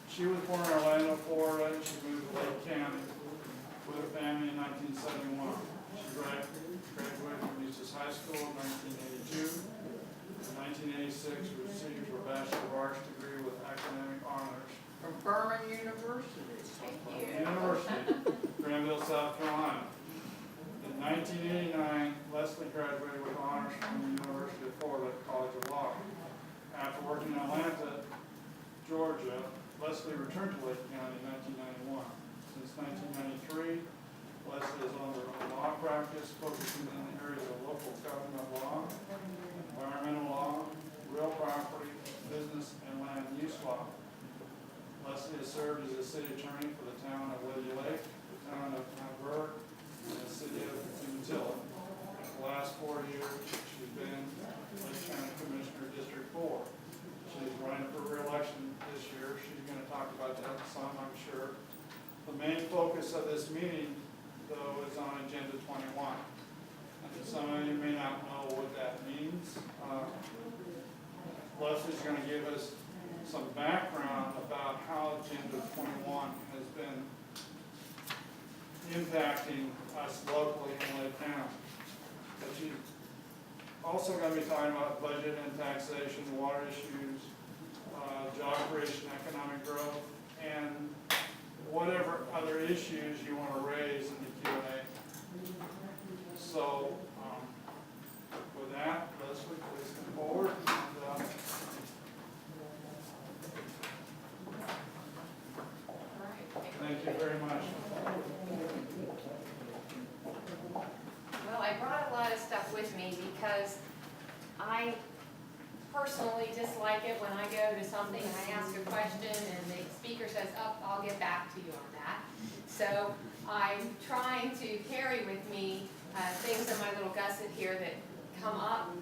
She was born in Orlando, Florida, and she moved to Lake County with her family in 1971. She graduated from Eustis High School in 1982. In 1986, received her Bachelor of Arts degree with academic honors From Furman University. from the University, Granville, South Carolina. In 1989, Leslie graduated with honors from the University of Florida College of Law. After working in Atlanta, Georgia, Leslie returned to Lake County in 1991. Since 1993, Leslie is on her own law practice, focusing in the areas of local government law, environmental law, real property, business, and land use law. Leslie has served as a city attorney for the town of Lady Lake, the town of Mount Vernon, and the city of Umatilla. The last 4 years, she's been Lake County Commissioner District 4. She's running for re-election this year. She's going to talk about that some, I'm sure. The main focus of this meeting, though, is on Agenda 21. And some of you may not know what that means. Leslie's going to give us some background about how Agenda 21 has been impacting us locally in Lake County. But she's also going to be talking about budget and taxation, water issues, job creation, economic growth, and whatever other issues you want to raise in the Q&A. So, with that, Leslie, please come forward. Thank you very much. Well, I brought a lot of stuff with me because I personally dislike it when I go to something and I ask a question and the speaker says, "Oh, I'll get back to you on that." So I'm trying to carry with me things in my little gusset here that come up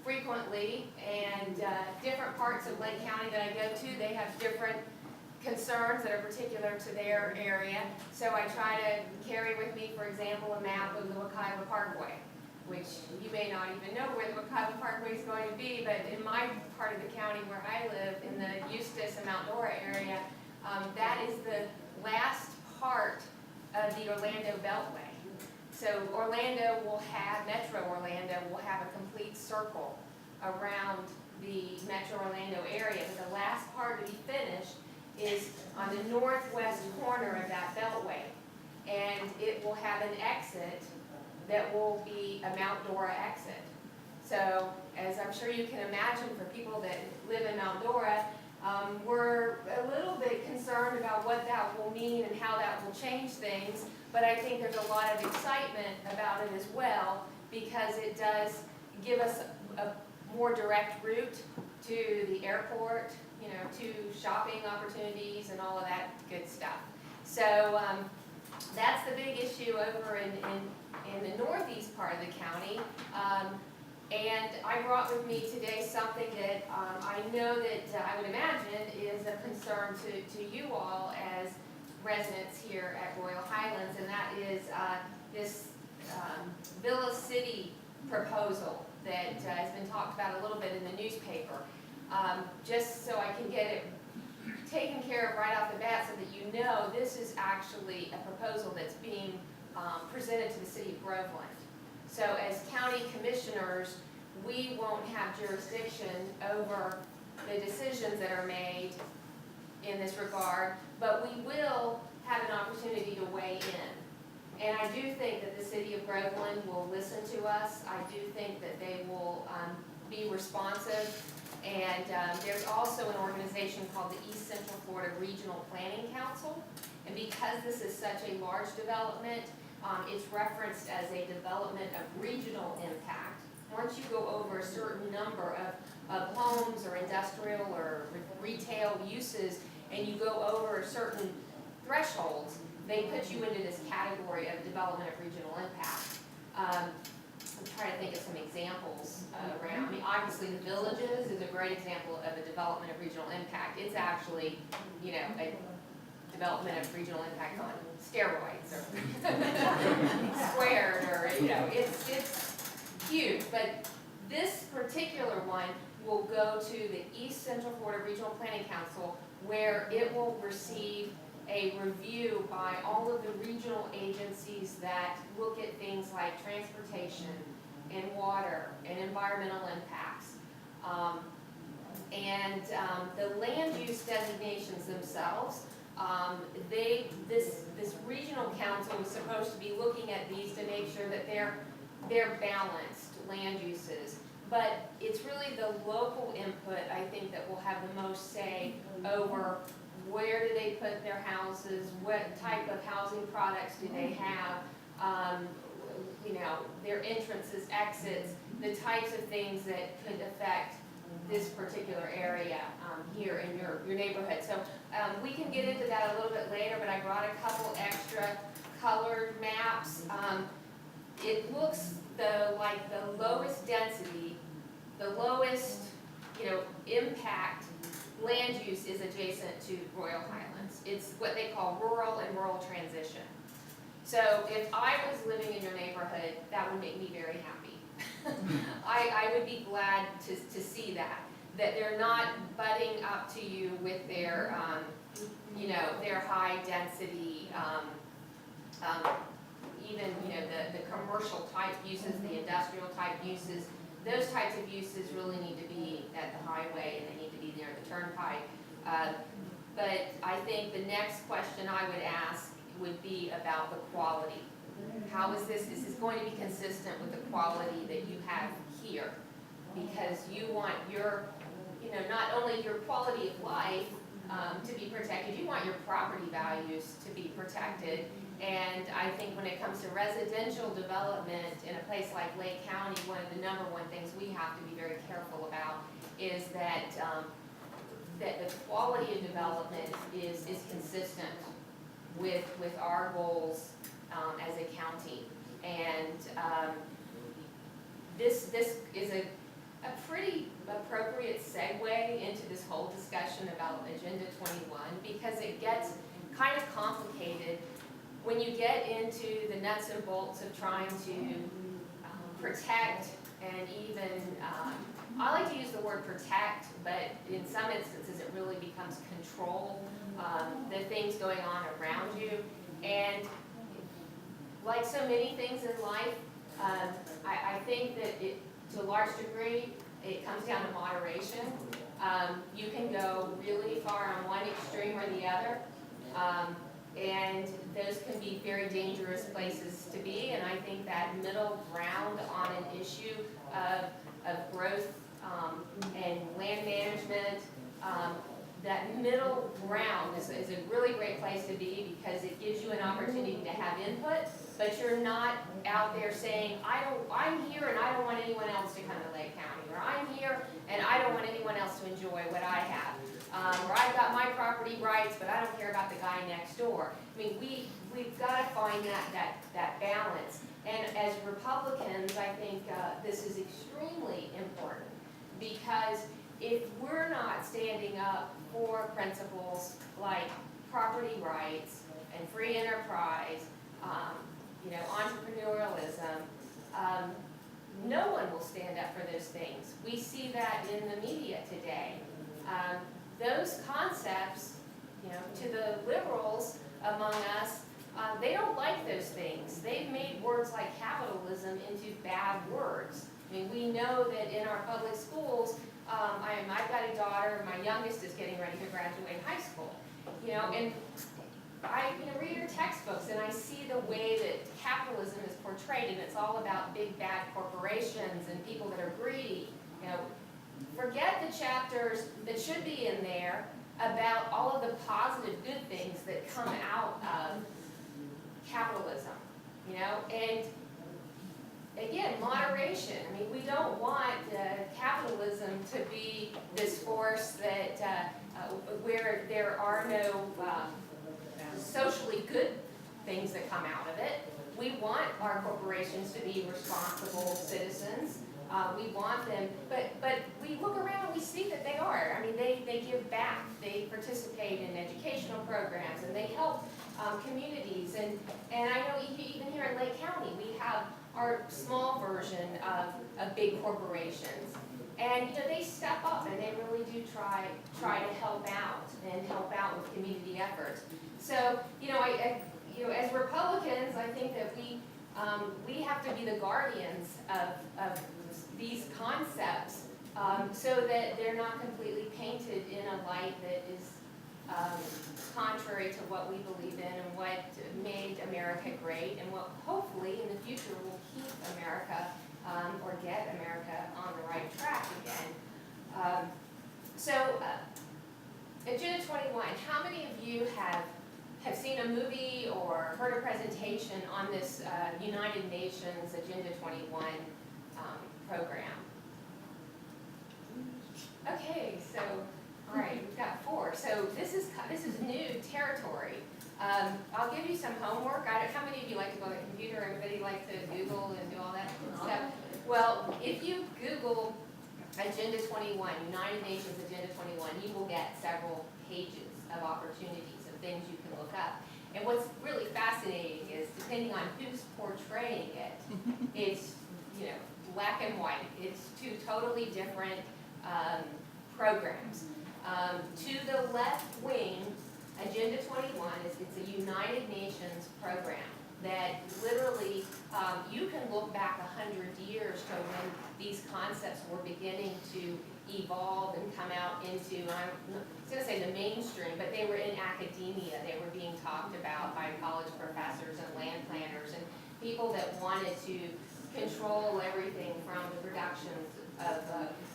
frequently, and different parts of Lake County that I go to, they have different concerns that are particular to their area. So I try to carry with me, for example, a map of the Wekiwa Parkway, which you may not even know where the Wekiwa Parkway is going to be, but in my part of the county where I live, in the Eustis and Mount Dora area, that is the last part of the Orlando Beltway. So Orlando will have, Metro Orlando will have a complete circle around the Metro Orlando area, but the last part to be finished is on the northwest corner of that beltway. And it will have an exit that will be a Mount Dora exit. So, as I'm sure you can imagine, for people that live in Mount Dora, we're a little bit concerned about what that will mean and how that will change things, but I think there's a lot of excitement about it as well, because it does give us a more direct route to the airport, you know, to shopping opportunities and all of that good stuff. So that's the big issue over in the northeast part of the county. And I brought with me today something that I know that I would imagine is a concern to you all as residents here at Royal Highlands, and that is this Villa City proposal that has been talked about a little bit in the newspaper. Just so I can get it taken care of right off the bat so that you know, this is actually a proposal that's being presented to the city of Groveland. So as county commissioners, we won't have jurisdiction over the decisions that are made in this regard, but we will have an opportunity to weigh in. And I do think that the city of Groveland will listen to us. I do think that they will be responsive. And there's also an organization called the East Central Florida Regional Planning Council. And because this is such a large development, it's referenced as a development of regional impact. Once you go over a certain number of homes or industrial or retail uses, and you go over certain thresholds, they put you into this category of development of regional impact. I'm trying to think of some examples around. I mean, obviously the Villages is a great example of a development of regional impact. It's actually, you know, a development of regional impact on steroids or squared, or, you know, it's huge. But this particular one will go to the East Central Florida Regional Planning Council, where it will receive a review by all of the regional agencies that look at things like transportation and water and environmental impacts. The land use designations themselves, this regional council is supposed to be looking at these to make sure that they're balanced land uses. But it's really the local input, I think, that will have the most say over where do they put their houses, what type of housing products do they have, their entrances, exits, the types of things that could affect this particular area here in your neighborhood. So we can get into that a little bit later, but I brought a couple extra colored maps. It looks like the lowest density, the lowest impact land use is adjacent to Royal Highlands. It's what they call rural and rural transition. So if I was living in your neighborhood, that would make me very happy. I would be glad to see that they're not butting up to you with their, their high density, even, the commercial type uses, the industrial type uses. Those types of uses really need to be at the highway, and they need to be near the turnpike. But I think the next question I would ask would be about the quality. How is this? This is going to be consistent with the quality that you have here, because you want your, not only your quality of life to be protected, you want your property values to be protected. And I think when it comes to residential development in a place like Lake County, one of the number one things we have to be very careful about is that that the quality of development is consistent with our goals as a county. And this is a pretty appropriate segue into this whole discussion about Agenda 21, because it gets kind of complicated when you get into the nuts and bolts of trying to protect and even, I like to use the word protect, but in some instances it really becomes control the things going on around you. And like so many things in life, I think that to a large degree, it comes down to moderation. You can go really far on one extreme or the other. And those can be very dangerous places to be, and I think that middle ground on an issue of growth and land management, that middle ground is a really great place to be, because it gives you an opportunity to have input, but you're not out there saying, I'm here and I don't want anyone else to come to Lake County, or I'm here and I don't want anyone else to enjoy what I have. Or I've got my property rights, but I don't care about the guy next door. I mean, we've got to find that balance. And as Republicans, I think this is extremely important, because if we're not standing up for principles like property rights and free enterprise, entrepreneurialism, no one will stand up for those things. We see that in the media today. Those concepts, to the liberals among us, they don't like those things. They've made words like capitalism into bad words. I mean, we know that in our public schools, I've got a daughter, my youngest is getting ready to graduate high school, and I read her textbooks and I see the way that capitalism is portrayed, and it's all about big bad corporations and people that are greedy. Forget the chapters that should be in there about all of the positive good things that come out of capitalism, and again, moderation. I mean, we don't want capitalism to be this force that where there are no socially good things that come out of it. We want our corporations to be responsible citizens. We want them, but we look around and we see that they are. I mean, they give back, they participate in educational programs, and they help communities. And I know even here in Lake County, we have our small version of big corporations. And, they step up and they really do try to help out and help out with community efforts. So, as Republicans, I think that we have to be the guardians of these concepts, so that they're not completely painted in a light that is contrary to what we believe in and what made America great and what hopefully in the future will keep America or get America on the right track again. Agenda 21, how many of you have seen a movie or heard a presentation on this United Nations Agenda 21 program? Okay, so, all right, we've got 4. So this is new territory. I'll give you some homework. How many of you like to go on the computer? Everybody like to Google and do all that stuff? Well, if you Google Agenda 21, United Nations Agenda 21, you will get several pages of opportunities of things you can look up. And what's really fascinating is, depending on who's portraying it, it's black and white. It's 2 totally different programs. To the left wing, Agenda 21 it's a United Nations program that literally you can look back 100 years to when these concepts were beginning to evolve and come out into, I was going to say the mainstream, but they were in academia. They were being talked about by college professors and land planners and people that wanted to control everything from the productions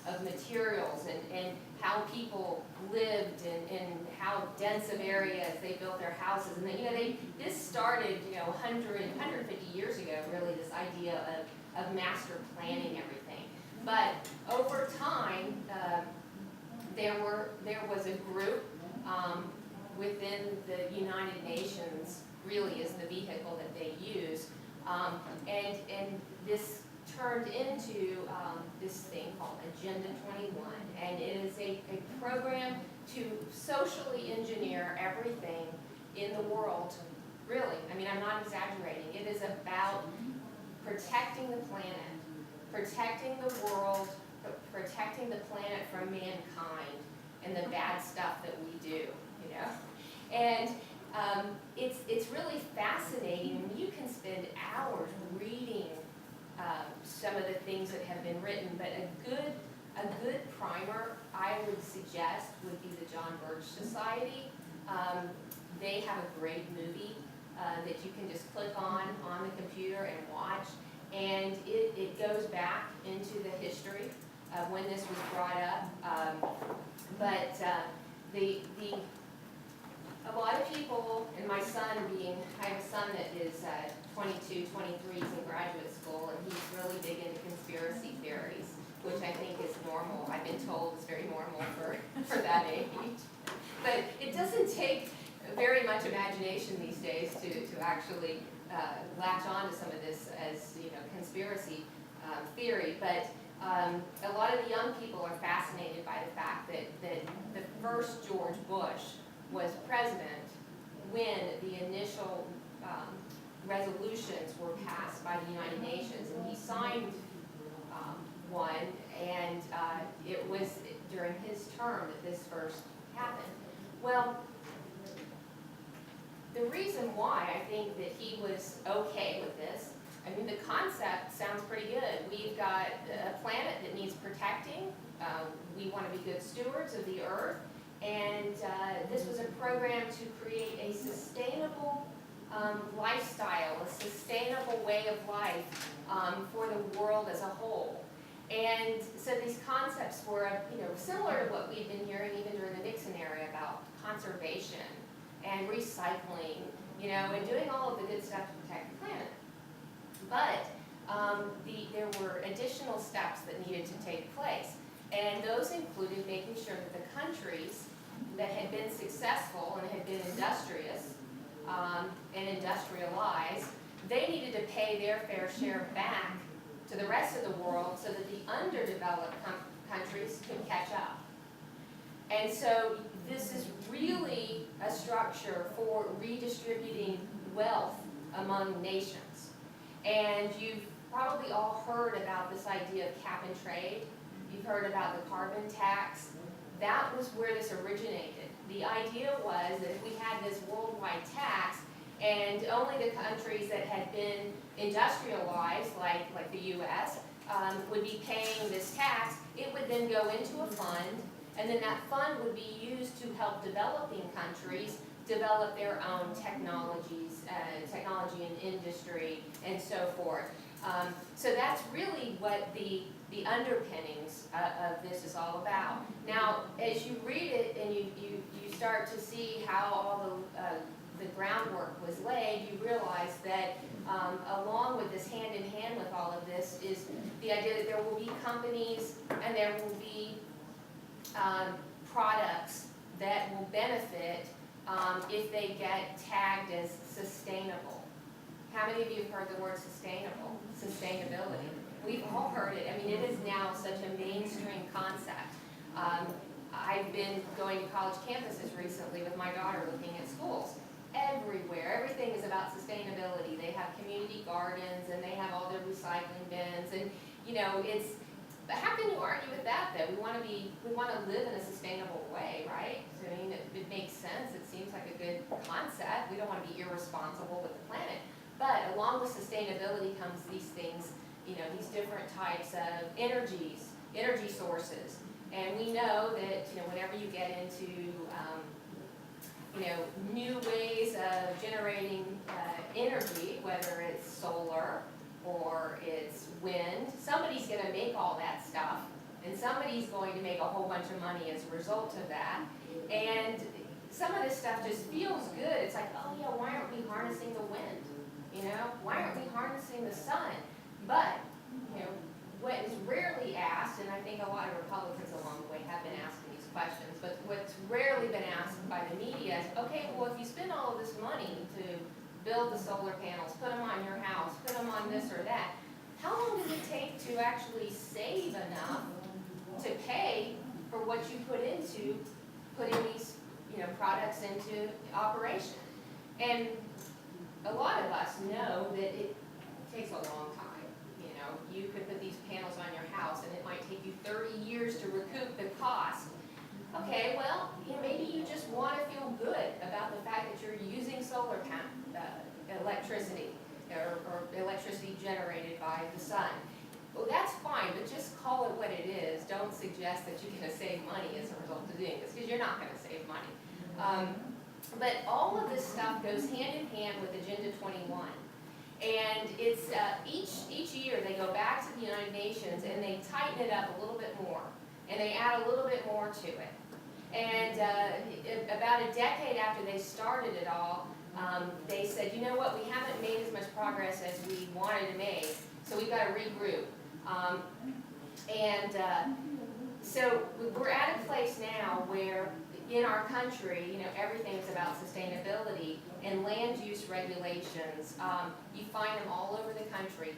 of materials and how people lived and how dense of areas they built their houses. And then, this started, 150 years ago, really, this idea of master planning everything. But over time, there was a group within the United Nations, really is the vehicle that they use, and this turned into this thing called Agenda 21, and it is a program to socially engineer everything in the world, really. I mean, I'm not exaggerating. It is about protecting the planet, protecting the world, protecting the planet from mankind and the bad stuff that we do, And it's really fascinating when you can spend hours reading some of the things that have been written, but a good primer, I would suggest, would be the John Birch Society. They have a great movie that you can just click on the computer and watch, and it goes back into the history of when this was brought up. But a lot of people, and my son I have a son that is 22, 23, he's in graduate school, and he's really big into conspiracy theories, which I think is normal. I've been told it's very normal for that age. But it doesn't take very much imagination these days to actually latch on to some of this as, conspiracy theory. But a lot of the young people are fascinated by the fact that the first George Bush was president when the initial resolutions were passed by the United Nations, and he signed one, and it was during his term that this first happened. Well, the reason why I think that he was okay with this, I mean, the concept sounds pretty good. We've got a planet that needs protecting. We want to be good stewards of the earth. And this was a program to create a sustainable lifestyle, a sustainable way of life for the world as a whole. And so these concepts were, similar to what we've been hearing even during the Nixon era about conservation and recycling, and doing all of the good stuff to protect the planet. But there were additional steps that needed to take place. And those included making sure that the countries that had been successful and had been industrious and industrialized, they needed to pay their fair share back to the rest of the world so that the underdeveloped countries could catch up. And so this is really a structure for redistributing wealth among nations. And you've probably all heard about this idea of cap and trade. you've heard about the carbon tax. That was where this originated. The idea was that if we had this worldwide tax, and only the countries that had been industrialized, like the US, would be paying this tax, it would then go into a fund, and then that fund would be used to help developing countries develop their own technologies, technology and industry, and so forth. So that's really what the underpinnings of this is all about. Now, as you read it and you start to see how all the groundwork was laid, you realize that along with this, hand in hand with all of this, is the idea that there will be companies and there will be products that will benefit if they get tagged as sustainable. How many of you have heard the word sustainable? Sustainability. We've all heard it. I mean, it is now such a mainstream concept. I've been going to college campuses recently with my daughter looking at schools. Everywhere, everything is about sustainability. They have community gardens and they have all their recycling bins, and you know, it's, how can you argue with that though? We want to live in a sustainable way, right? So, I mean, it makes sense. It seems like a good concept. We don't want to be irresponsible with the planet. But along with sustainability comes these things, you know, these different types of energy sources. And we know that, you know, whenever you get into, you know, new ways of generating energy, whether it's solar or it's wind, somebody's going to make all that stuff, and somebody's going to make a whole bunch of money as a result of that. And some of this stuff just feels good. It's like, oh yeah, why aren't we harnessing the wind? You know, why aren't we harnessing the sun? But, you know, what is rarely asked, and I think a lot of Republicans along the way have been asking these questions, but what's rarely been asked by the media is, okay, well, if you spend all of this money to build the solar panels, put them on your house, put them on this or that, how long does it take to actually save enough to pay for what you put into putting these, you know, products into operation? And a lot of us know that it takes a long time. You know, you could put these panels on your house and it might take you 30 years to recoup the cost. Okay, well, you know, maybe you just want to feel good about the fact that you're using solar electricity or electricity generated by the sun. Well, that's fine, but just call it what it is. Don't suggest that you're going to save money as a result of doing this, because you're not going to save money. But all of this stuff goes hand in hand with Agenda 21. And it's each year they go back to the United Nations and they tighten it up a little bit more. And they add a little bit more to it. And about a decade after they started it all, they said, you know what, we haven't made as much progress as we wanted to make, so we've got to regroup. So we're at a place now where in our country, you know, everything is about sustainability, and land use regulations, you find them all over the country.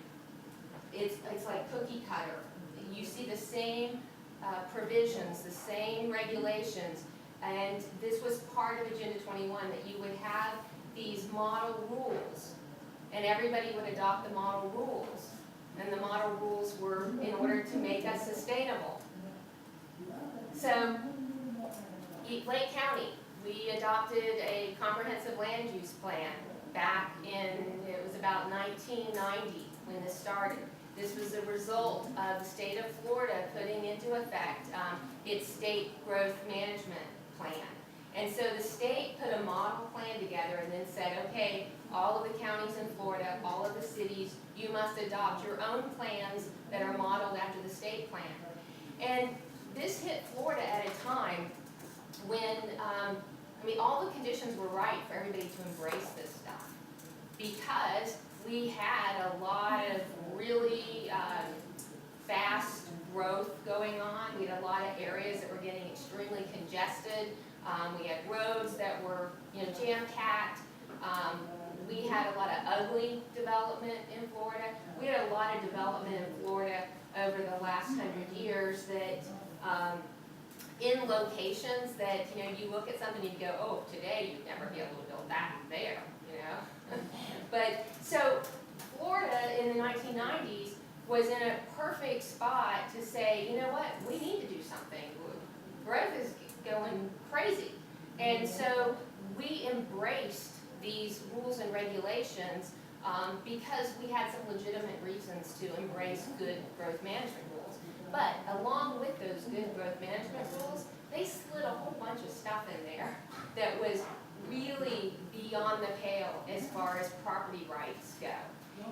It's like cookie cutter. You see the same provisions, the same regulations, and this was part of Agenda 21, that you would have these model rules, and everybody would adopt the model rules, and the model rules were in order to make us sustainable. So, Lake County, we adopted a comprehensive land use plan back in, it was about 1990 when this started. This was a result of the state of Florida putting into effect its state growth management plan. And so the state put a model plan together and then said, okay, all of the counties in Florida, all of the cities, you must adopt your own plans that are modeled after the state plan. And this hit Florida at a time when, I mean, all the conditions were right for everybody to embrace this stuff, because we had a lot of really fast growth going on. We had a lot of areas that were getting extremely congested. We had roads that were, you know, jam-packed. We had a lot of ugly development in Florida. We had a lot of development in Florida over the last 100 years that in locations that, you know, you look at something and you go, oh, today you'd never be able to build that there, you know. But so Florida in the 1990s was in a perfect spot to say, you know what, we need to do something. Growth is going crazy. And so we embraced these rules and regulations because we had some legitimate reasons to embrace good growth management rules. But along with those good growth management rules, they slid a whole bunch of stuff in there that was really beyond the pale as far as property rights go.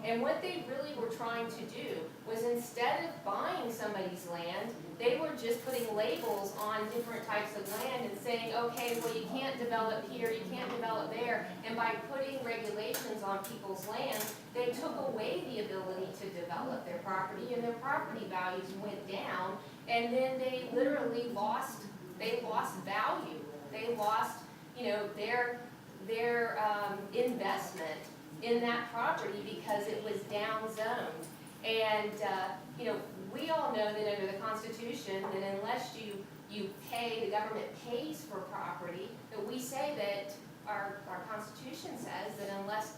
And what they really were trying to do was, instead of buying somebody's land, they were just putting labels on different types of land and saying, okay, well, you can't develop here, you can't develop there. And by putting regulations on people's land, they took away the ability to develop their property, and their property values went down. And then they literally lost value. They lost, their investment in that property because it was down zoned. And, we all know that under the Constitution, that unless you pay, the government pays for property, that we say that our Constitution says that unless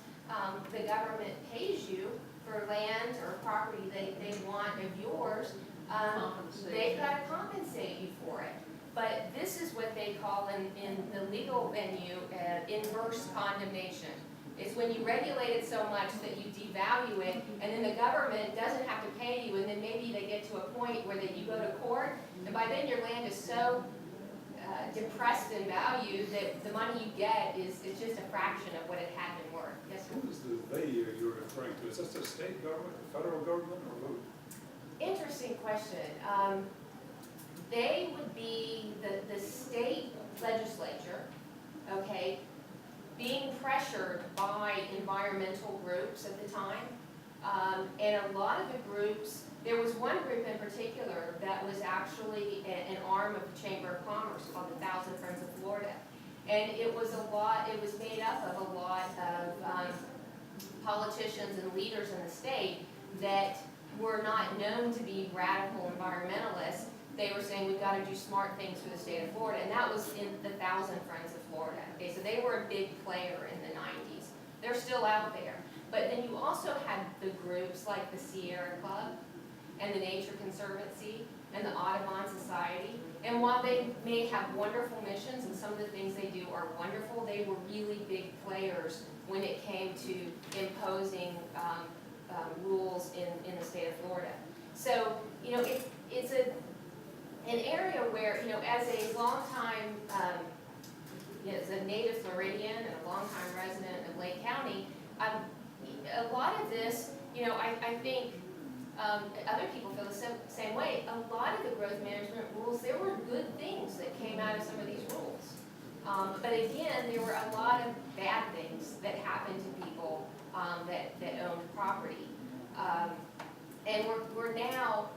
the government pays you for land or property they want of yours, they've got to compensate you for it. But this is what they call in the legal venue inverse condemnation. It's when you regulate it so much that you devalue it, and then the government doesn't have to pay you, and then maybe they get to a point where you go to court, and by then your land is so depressed in value that the money you get is just a fraction of what it had been worth. Yes, sir? Who is the they you're referring to? Is this the state government, the federal government, or who? Interesting question. They would be the state legislature, okay, being pressured by environmental groups at the time. And a lot of the groups, there was one group in particular that was actually an arm of the Chamber of Commerce called the Thousand Friends of Florida. And it was made up of a lot of politicians and leaders in the state that were not known to be radical environmentalists. They were saying, we've got to do smart things for the state of Florida, and that was in the Thousand Friends of Florida. Okay, so they were a big player in the 90s. They're still out there. But then you also had the groups like the Sierra Club and the Nature Conservancy and the Audubon Society. And while they may have wonderful missions, and some of the things they do are wonderful, they were really big players when it came to imposing rules in the state of Florida. So, it's an area where, as a longtime, as a native Floridian and a longtime resident of Lake County, a lot of this, I think other people feel the same way. A lot of the growth management rules, there were good things that came out of some of these rules. But again, there were a lot of bad things that happened to people that owned property. And we're now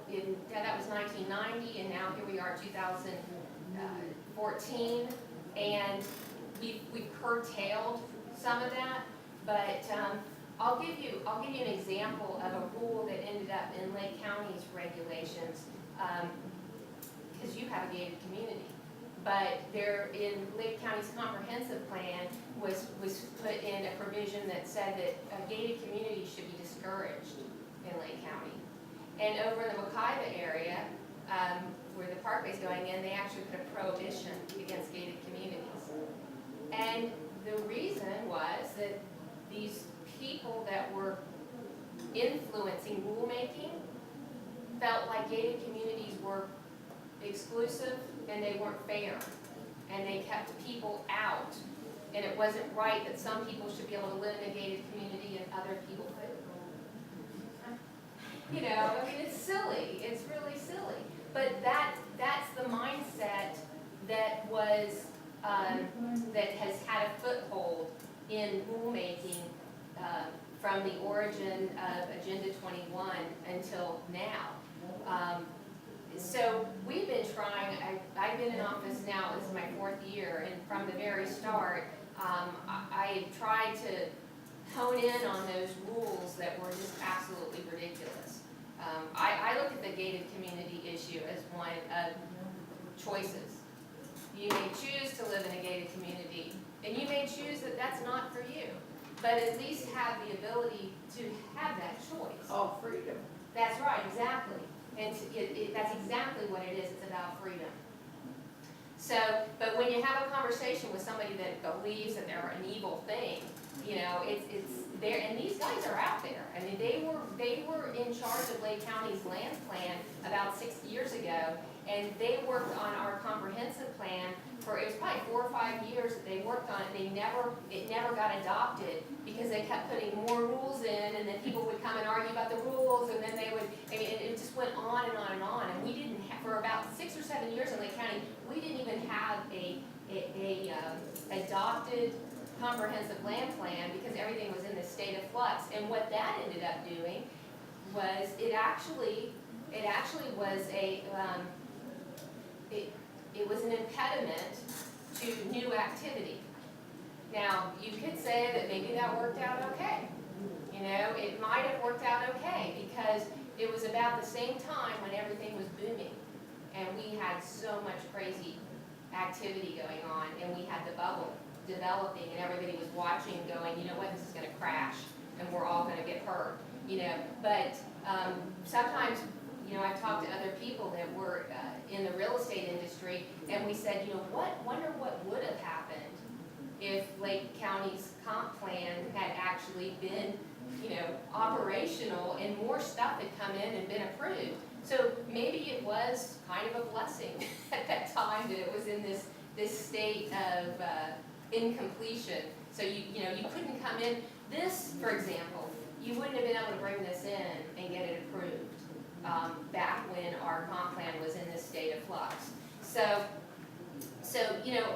that was 1990, and now here we are 2014, and we've curtailed some of that. But I'll give you an example of a rule that ended up in Lake County's regulations, because you have a gated community. But there, in Lake County's comprehensive plan, was put in a provision that said that gated communities should be discouraged in Lake County. And over in the Wekiva area, where the parkway's going in, they actually put a prohibition against gated communities. And the reason was that these people that were influencing rulemaking felt like gated communities were exclusive and they weren't fair. And they kept people out. And it wasn't right that some people should be able to live in a gated community and other people couldn't. It's silly. It's really silly. But that's the mindset that was that has had a foothold in rulemaking from the origin of Agenda 21 until now. So we've been trying. I've been in office now. This is my 4th year, and from the very start, I tried to hone in on those rules that were just absolutely ridiculous. I look at the gated community issue as one of choices. You may choose to live in a gated community, and you may choose that that's not for you, but at least have the ability to have that choice. Oh, freedom. That's right, exactly. And that's exactly what it is, it's about freedom. So, but when you have a conversation with somebody that believes that they're an evil thing, you know, it's there, and these guys are out there. I mean, they were in charge of Lake County's land plan about 6 years ago, and they worked on our comprehensive plan for, it was probably 4 or 5 years that they worked on it. It never got adopted because they kept putting more rules in, and then people would come and argue about the rules, and then they would, I mean, it just went on and on and on. And we didn't have, for about 6 or 7 years in Lake County, we didn't even have a adopted comprehensive land plan because everything was in this state of flux. And what that ended up doing was it actually was it was an impediment to new activity. Now, you could say that maybe that worked out okay. You know, it might have worked out okay because it was about the same time when everything was booming and we had so much crazy activity going on, and we had the bubble developing, and everybody was watching going, you know what, this is gonna crash and we're all gonna get hurt, you know. But sometimes, you know, I've talked to other people that were in the real estate industry, and we said, you know, wonder what would have happened if Lake County's comp plan had actually been, you know, operational and more stuff had come in and been approved. So maybe it was kind of a blessing at that time that it was in this state of incompletion. So you know, you couldn't come in. This, for example, you wouldn't have been able to bring this in and get it approved back when our comp plan was in this state of flux. So you know,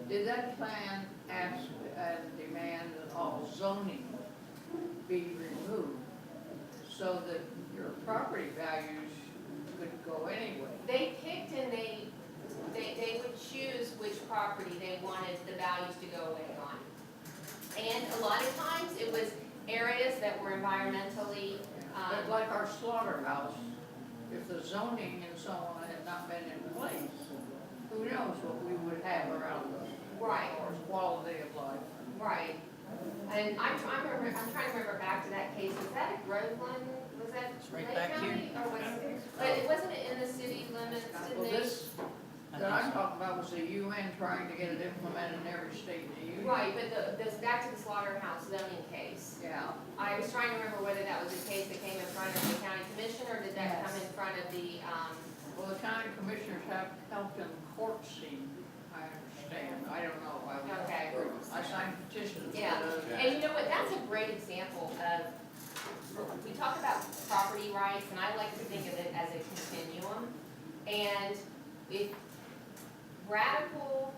Did that plan ask and demand that all zoning be removed so that your property values could go anyway? they picked and they would choose which property they wanted the values to go away on. And a lot of times it was areas that were environmentally, But like our slaughterhouse, if the zoning and so on had not been in place, who knows what we would have around us? right, Or quality of life. right. And I'm trying to remember back to that case, was that at Groveland, was that It's right Lake back County? Or was it, but it wasn't in the city limits, didn't Well, they? this that I'm talking about was the UN trying to get it implemented in every state in the union. Right, but this, back to the slaughterhouse zoning case. Yeah. I was trying to remember whether that was a case that came in front of the county commissioner, or did that Yes. come in front of the, Well, the county commissioners have helped in the court scene, I understand. I don't know. Okay. I signed petitions. yeah. And you know what, that's a great example of, we talk about property rights, and I like to think of it as a continuum. And if radical,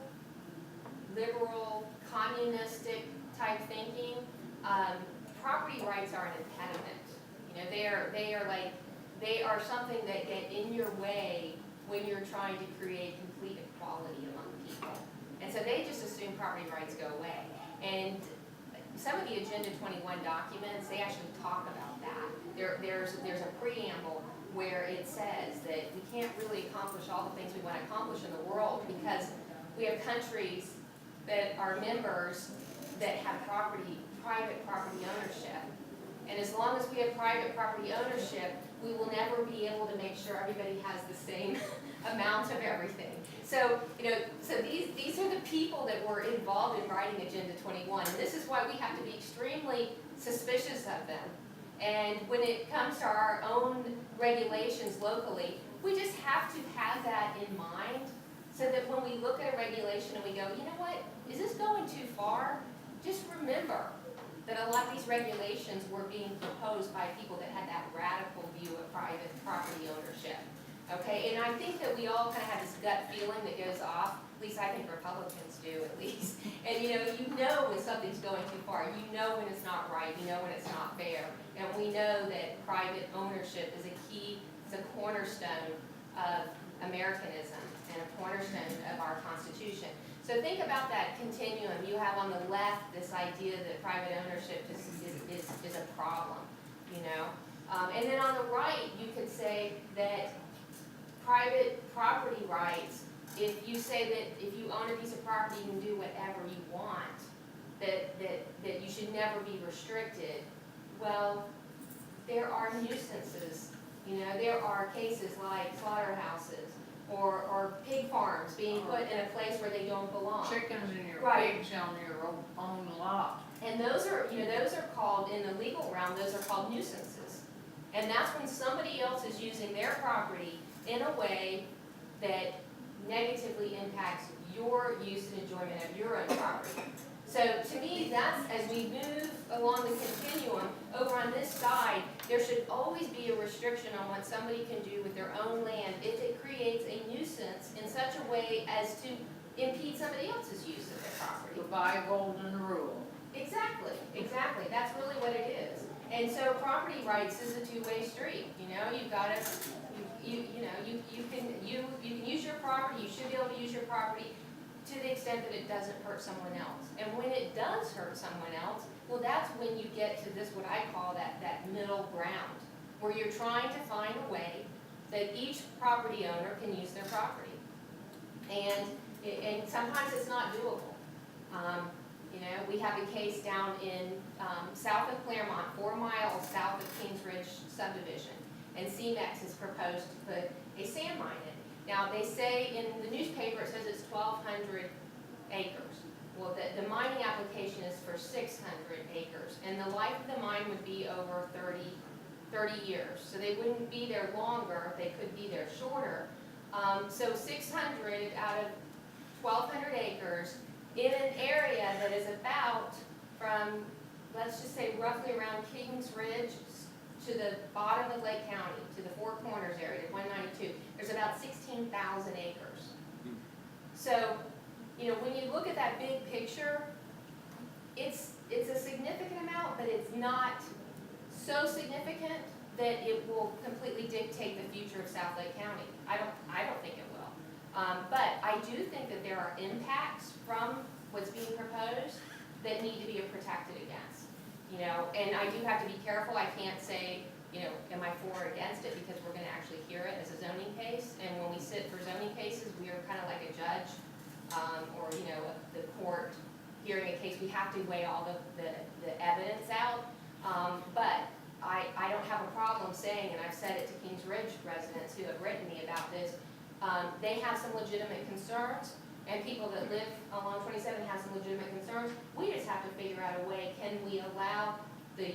liberal, communistic type thinking, property rights are an impediment. You know, they are something that get in your way when you're trying to create complete equality among people. And so they just assume property rights go away. And some of the Agenda 21 documents, they actually talk about that. There's a preamble where it says that we can't really accomplish all the things we want to accomplish in the world because we have countries that are members that have private property ownership. And as long as we have private property ownership, we will never be able to make sure everybody has the same amount of everything. So, you know, so these are the people that were involved in writing Agenda 21. And this is why we have to be extremely suspicious of them. And when it comes to our own regulations locally, we just have to have that in mind so that when we look at a regulation and we go, you know what, is this going too far? Just remember that a lot of these regulations were being proposed by people that had that radical view of private property ownership. Okay, and I think that we all kind of have this gut feeling that goes off, at least I think Republicans do at least. And you know when something's going too far, you know when it's not right, you know when it's not fair. And we know that private ownership is a key, it's a cornerstone of Americanism and a cornerstone of our Constitution. So think about that continuum. You have on the left this idea that private ownership is a problem, you know. And then on the right, you could say that private property rights, if you say that if you own a piece of property, you can do whatever you want, that you should never be restricted. Well, there are nuisances. You know, there are cases like slaughterhouses or pig farms being put in a place where they don't belong. Chickens and your Right. pigs on your own lot. And those are, you know, those are called, in the legal realm, those are called nuisances. And that's when somebody else is using their property in a way that negatively impacts your use and enjoyment of your own property. So to me, that's, as we move along the continuum, over on this side, there should always be a restriction on what somebody can do with their own land if it creates a nuisance in such a way as to impede somebody else's use of their property. Goodbye golden rule. Exactly, exactly, that's really what it is. And so property rights is a two-way street, you know, you've gotta, you can use your property, you should be able to use your property to the extent that it doesn't hurt someone else. And when it does hurt someone else, well, that's when you get to this, what I call that middle ground, where you're trying to find a way that each property owner can use their property. And sometimes it's not doable. You know, we have a case down in south of Claremont, 4 miles south of Kings Ridge subdivision, and CMEX has proposed to put a sand mine in. Now, they say in the newspaper, it says it's 1,200 acres. Well, the mining application is for 600 acres, and the life of the mine would be over 30 years. So they wouldn't be there longer, they could be there shorter. So 600 out of 1,200 acres in an area that is about from, let's just say roughly around Kings Ridge to the bottom of Lake County, to the Four Corners area, 192, there's about 16,000 acres. So, you know, when you look at that big picture, it's a significant amount, but it's not so significant that it will completely dictate the future of South Lake County. I don't think it will. But I do think that there are impacts from what's being proposed that need to be protected against. You know, and I do have to be careful. I can't say, you know, am I for or against it, because we're going to actually hear it as a zoning case. And when we sit for zoning cases, we are kind of like a judge, or, you know, the court hearing a case. We have to weigh all the evidence out. But I don't have a problem saying, and I've said it to Kings Ridge residents who have written me about this, they have some legitimate concerns, and people that live along 27 have some legitimate concerns. We just have to figure out a way, can we allow the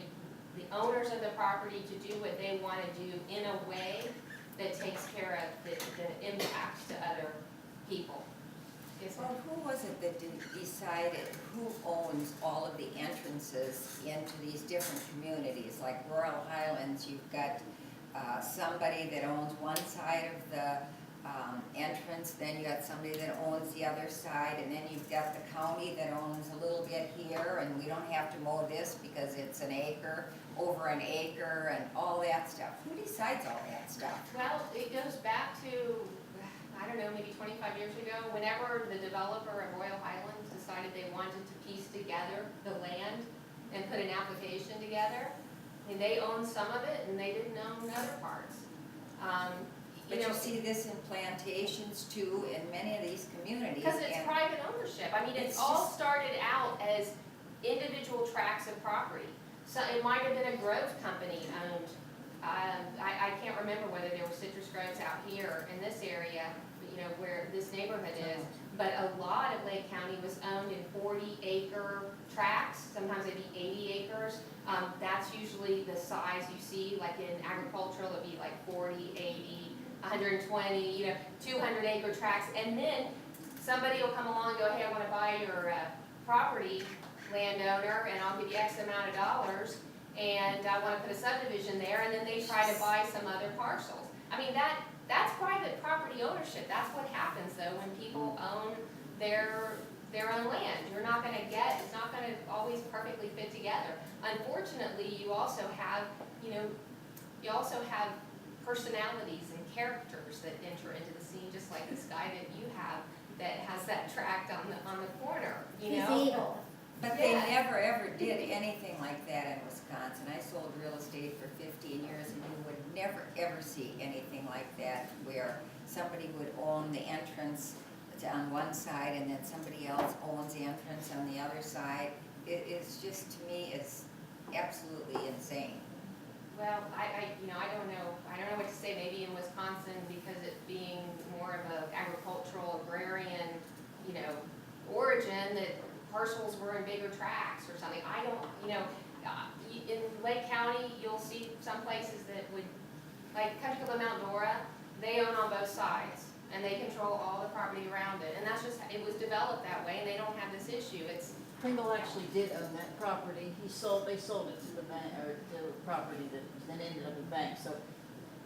owners of the property to do what they want to do in a way that takes care of the impacts to other people? Yes, ma'am? Well, who was it that decided who owns all of the entrances into these different communities? Like Royal Highlands, you've got somebody that owns one side of the entrance, then you got somebody that owns the other side, and then you've got the county that owns a little bit here, and we don't have to mow this because it's an acre, over an acre, and all that stuff. Who decides all that stuff? Well, it goes back to, I don't know, maybe 25 years ago, whenever the developer at Royal Highlands decided they wanted to piece together the land and put an application together, and they owned some of it and they didn't own other parts. But you see this in plantations too, in many of these communities. Because it's and private ownership. I mean, It's it's all just- started out as individual tracts of property. So it might have been a grove company owned. I can't remember whether there were citrus groves out here in this area, you know, where this neighborhood is. But a lot of Lake County was owned in 40-acre tracts. Sometimes they'd be 80 acres. That's usually the size you see, like in agricultural, it'd be like 40, 80, 120, you know, 200-acre tracts. And then somebody will come along and go, hey, I want to buy your property, landowner, and I'll give you X amount of dollars, and I want to put a subdivision there, and then they try to buy some other parcels. I mean, that's private property ownership. That's what happens, though, when people own their own land. You're not going to it's not going to always perfectly fit together. Unfortunately, you also have, you know, personalities and characters that enter into the scene, just like this guy that you have that has that tract on the corner, you know? He's evil. But they never ever did anything like that in Wisconsin. I sold real estate for 15 years, and you would never ever see anything like that where somebody would own the entrance on one side and then somebody else owns the entrance on the other side. It is just, to me, it's absolutely insane. Well, I don't know what to say, maybe in Wisconsin, because it being more of a agricultural, agrarian, origin, that parcels were in bigger tracts or something, I don't, in Lake County, you'll see some places that would, like Country Club Mount Dora, they own on both sides, and they control all the property around it, and that's just, it was developed that way, and they don't have this issue, it's, Pringle actually did own that property. They sold it to the bank, or to the property that then ended up in bank. So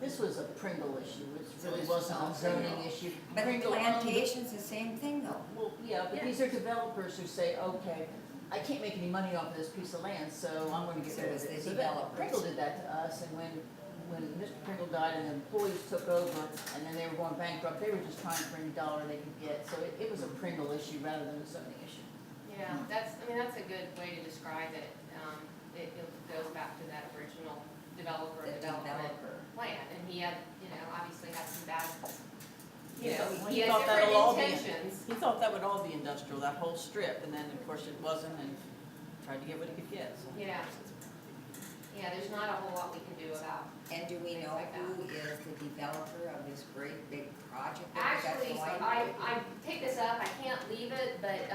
this was a Pringle issue. It really wasn't a zoning issue. But the Pringle owned it. plantation's the same thing though. Well, yeah, but these are developers who say, okay, I can't make any money off of this piece of land, so I'm gonna get So rid of it's it. the So developers. Pringle did that to us, and when Mr. Pringle died and the employees took over, and then they were going bankrupt, they were just trying for any dollar they could get. So it was a Pringle issue rather than a zoning issue. yeah, that's a good way to describe it. It goes back to that original developer The development developer. plan, and he had, obviously had some bad, Yeah, he he had thought that'll all different be- intentions. He thought that would all be industrial, that whole strip, and then of course it wasn't, and tried to get what he could get, so. Yeah. Yeah, there's not a whole lot we can do about. And do we know Like that. who is the developer of this great big project that we Actually, got going? I picked this up, I can't leave it, but,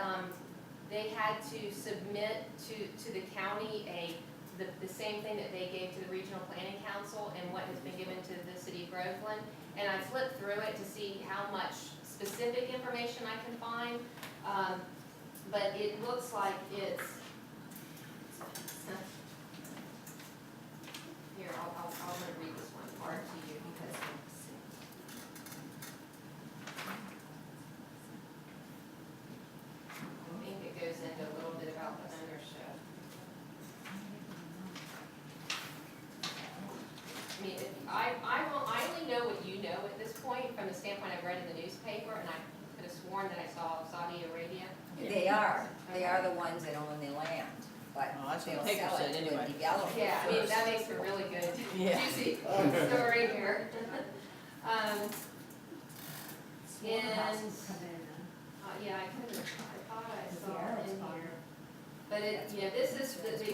they had to submit to the county the same thing that they gave to the Regional Planning Council and what has been given to the city of Groveland. And I flipped through it to see how much specific information I can find. But it looks like it's, here, I'm gonna read this one part to you because I think it goes into a little bit about the ownership. I mean, I only know what you know at this point from the standpoint I've read in the newspaper, and I could have sworn that I saw Saudi Arabia. They are the ones that own the land, but Well, that's what they'll the paper sell said it to a anyway. developer Yeah, I mean, first. that makes for really good, Yeah. juicy story here. Yeah, I thought I saw it in here. But this is, it's a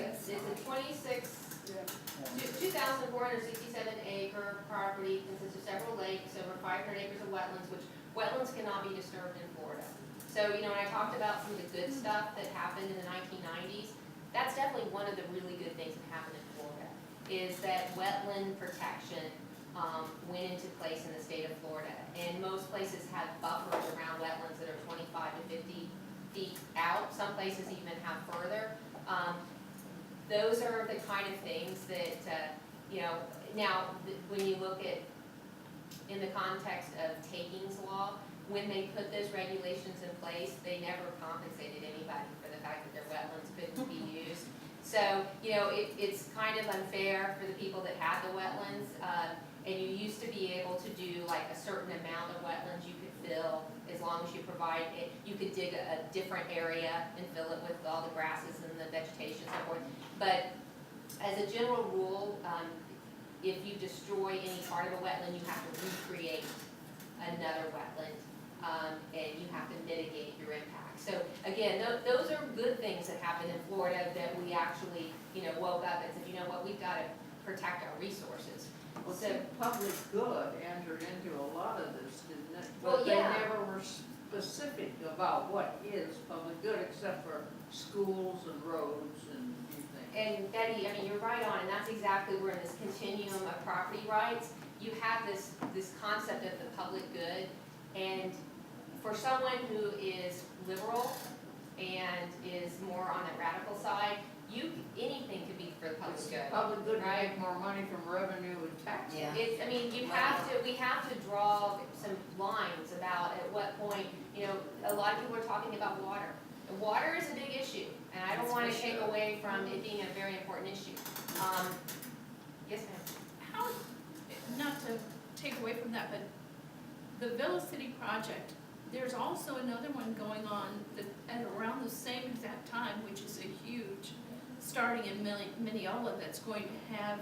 2,467 acre property, consists of several lakes, over 500 acres of wetlands, which wetlands cannot be disturbed in Florida. So, when I talked about some of the good stuff that happened in the 1990s, that's definitely one of the really good things that happened in Florida, is that wetland protection went into place in the state of Florida. And most places have buffers around wetlands that are 25 to 50 feet out. Some places even have further. Those are the kind of things that, now, when you look at, in the context of takings law, when they put those regulations in place, they never compensated anybody for the fact that their wetlands couldn't be used. So, it's kind of unfair for the people that had the wetlands. And you used to be able to do like a certain amount of wetlands you could fill as long as you provide it. You could dig a different area and fill it with all the grasses and the vegetation and so forth. But as a general rule, if you destroy any part of a wetland, you have to recreate another wetland, and you have to mitigate your impact. So again, those are good things that happened in Florida that we actually, woke up and said, you know what, we've got to protect our resources. Well, So- the public good entered into a lot of this, didn't it? Well, But yeah. they never were specific about what is public good, except for schools and roads and things. And Betty, you're right on, and that's exactly where in this continuum of property rights, you have this concept of the public good. And for someone who is liberal and is more on the radical side, anything could be for the public good. Public good, to Right. make more money from revenue and taxes. Yeah. We have to draw some lines about at what point, a lot of people are talking about water. And water is a big issue, and I don't That's wanna for take sure. away from it being a very important issue. Yes, ma'am? How, not to take away from that, but the Villa City project, there's also another one going on at around the same exact time, which is a huge, starting in Mineola, that's going to have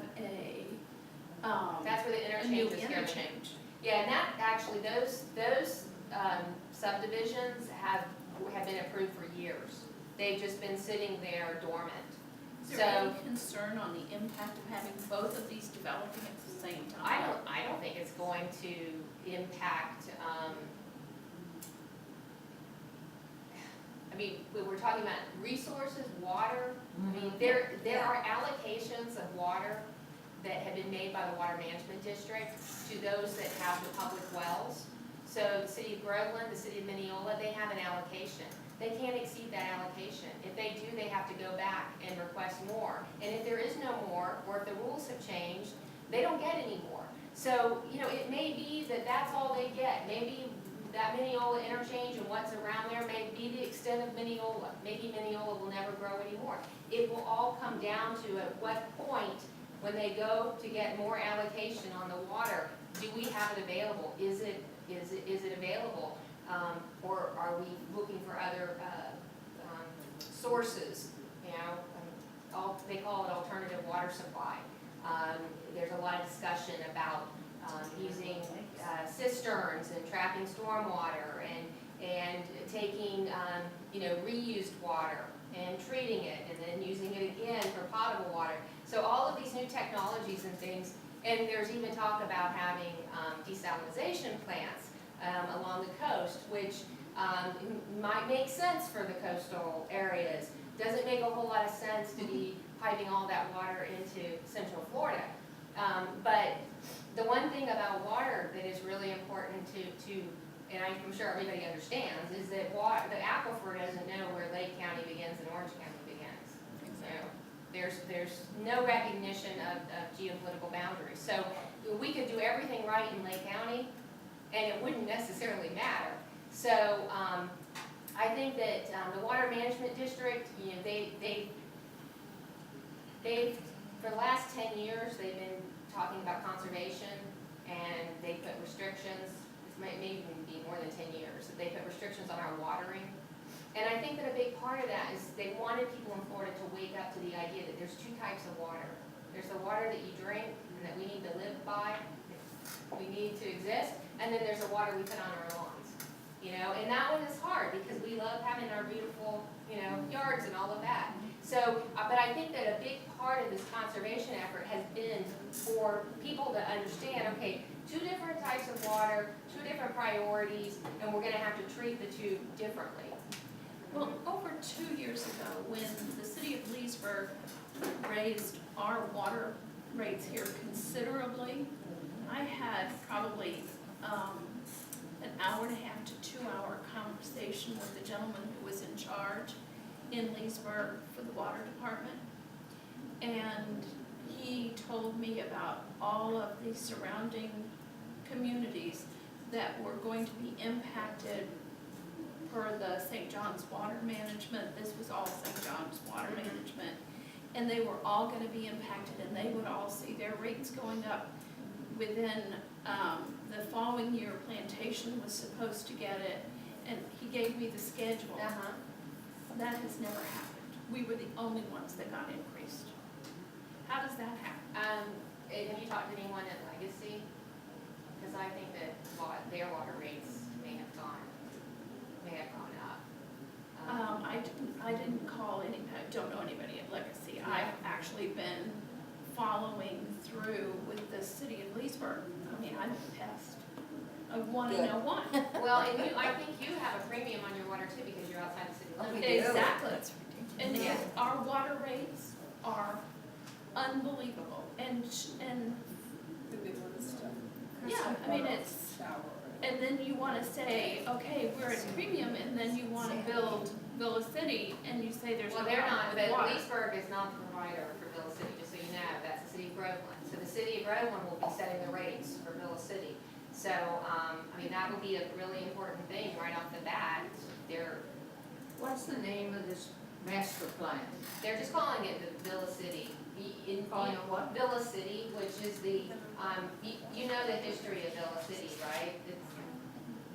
That's where the a new interchange is going. interchange. Yeah, and that, actually, those subdivisions have been approved for years. They've just been sitting there dormant. Is there any So, concern on the impact of having both of these developing at the same time? I don't think it's going to impact, I mean, we were talking about resources, water. I mean, there are allocations of water that have been made by the Water Management District to those that have the public wells. So the city of Groveland, the city of Mineola, they have an allocation. They can't exceed that allocation. If they do, they have to go back and request more. And if there is no more, or if the rules have changed, they don't get any more. So, you know, it may be that that's all they get. Maybe that Mineola interchange and what's around there may be the extent of Mineola. Maybe Mineola will never grow anymore. It will all come down to at what point, when they go to get more allocation on the water, do we have it available? Is it available? Or are we looking for other sources? You know, they call it alternative water supply. There's a lot of discussion about using cisterns and trapping stormwater and taking you know, reused water and treating it and then using it again for potable water. So all of these new technologies and things, and there's even talk about having desalination plants along the coast, which might make sense for the coastal areas. Doesn't make a whole lot of sense to be piping all that water into Central Florida. But the one thing about water that is really important to and I'm sure everybody understands, is that the aquifer doesn't know where Lake County begins and Orange County begins. So there's no recognition of geopolitical boundaries. So we could do everything right in Lake County, and it wouldn't necessarily matter. So I think that the Water Management District, you know, they've for the last 10 years, they've been talking about conservation, and they put restrictions. This may even be more than 10 years. They put restrictions on our watering. And I think that a big part of that is they wanted people in Florida to wake up to the idea that there's two types of water. There's the water that you drink and that we need to live by, we need to exist, and then there's the water we put on our lawns. You know, and that one is hard because we love having our beautiful, you know, yards and all of that. So, but I think that a big part of this conservation effort has been for people to understand, okay, two different types of water, two different priorities, and we're gonna have to treat the two differently. Well, over 2 years ago, when the city of Leesburg raised our water rates here considerably, I had probably an hour and a half to 2 hour conversation with the gentleman who was in charge in Leesburg for the water department. And he told me about all of the surrounding communities that were going to be impacted for the St. John's Water Management. This was all St. John's Water Management. And they were all gonna be impacted, and they would all see their rates going up within the following year. Plantation was supposed to get it, and he gave me the schedule. That has never happened. We were the only ones that got increased. How does that happen? Have you talked to anyone at Legacy? Because I think that their water rates may have gone up. I didn't call anybody, I don't know anybody at Legacy. I've actually been following through with the city of Leesburg. I mean, I'm a pest. I want to know one. Well, and I think you have a premium on your water too because you're outside the city limits. Exactly. That's ridiculous. And Yeah. our water rates are unbelievable. And yeah, I mean, it's, and then you want to say, okay, we're at premium, and then you want to build Villa City, and you say there's no Well, they're not, but water. Leesburg is not the provider for Villa City, just so you know, that's the city of Groveland. So the city of Groveland will be setting the rates for Villa City. So, I mean, that will be a really important thing right off the bat. What's the name of this master plan? They're just calling it the Villa City. Calling it what? Villa City, which is the, you know the history of Villa City, right?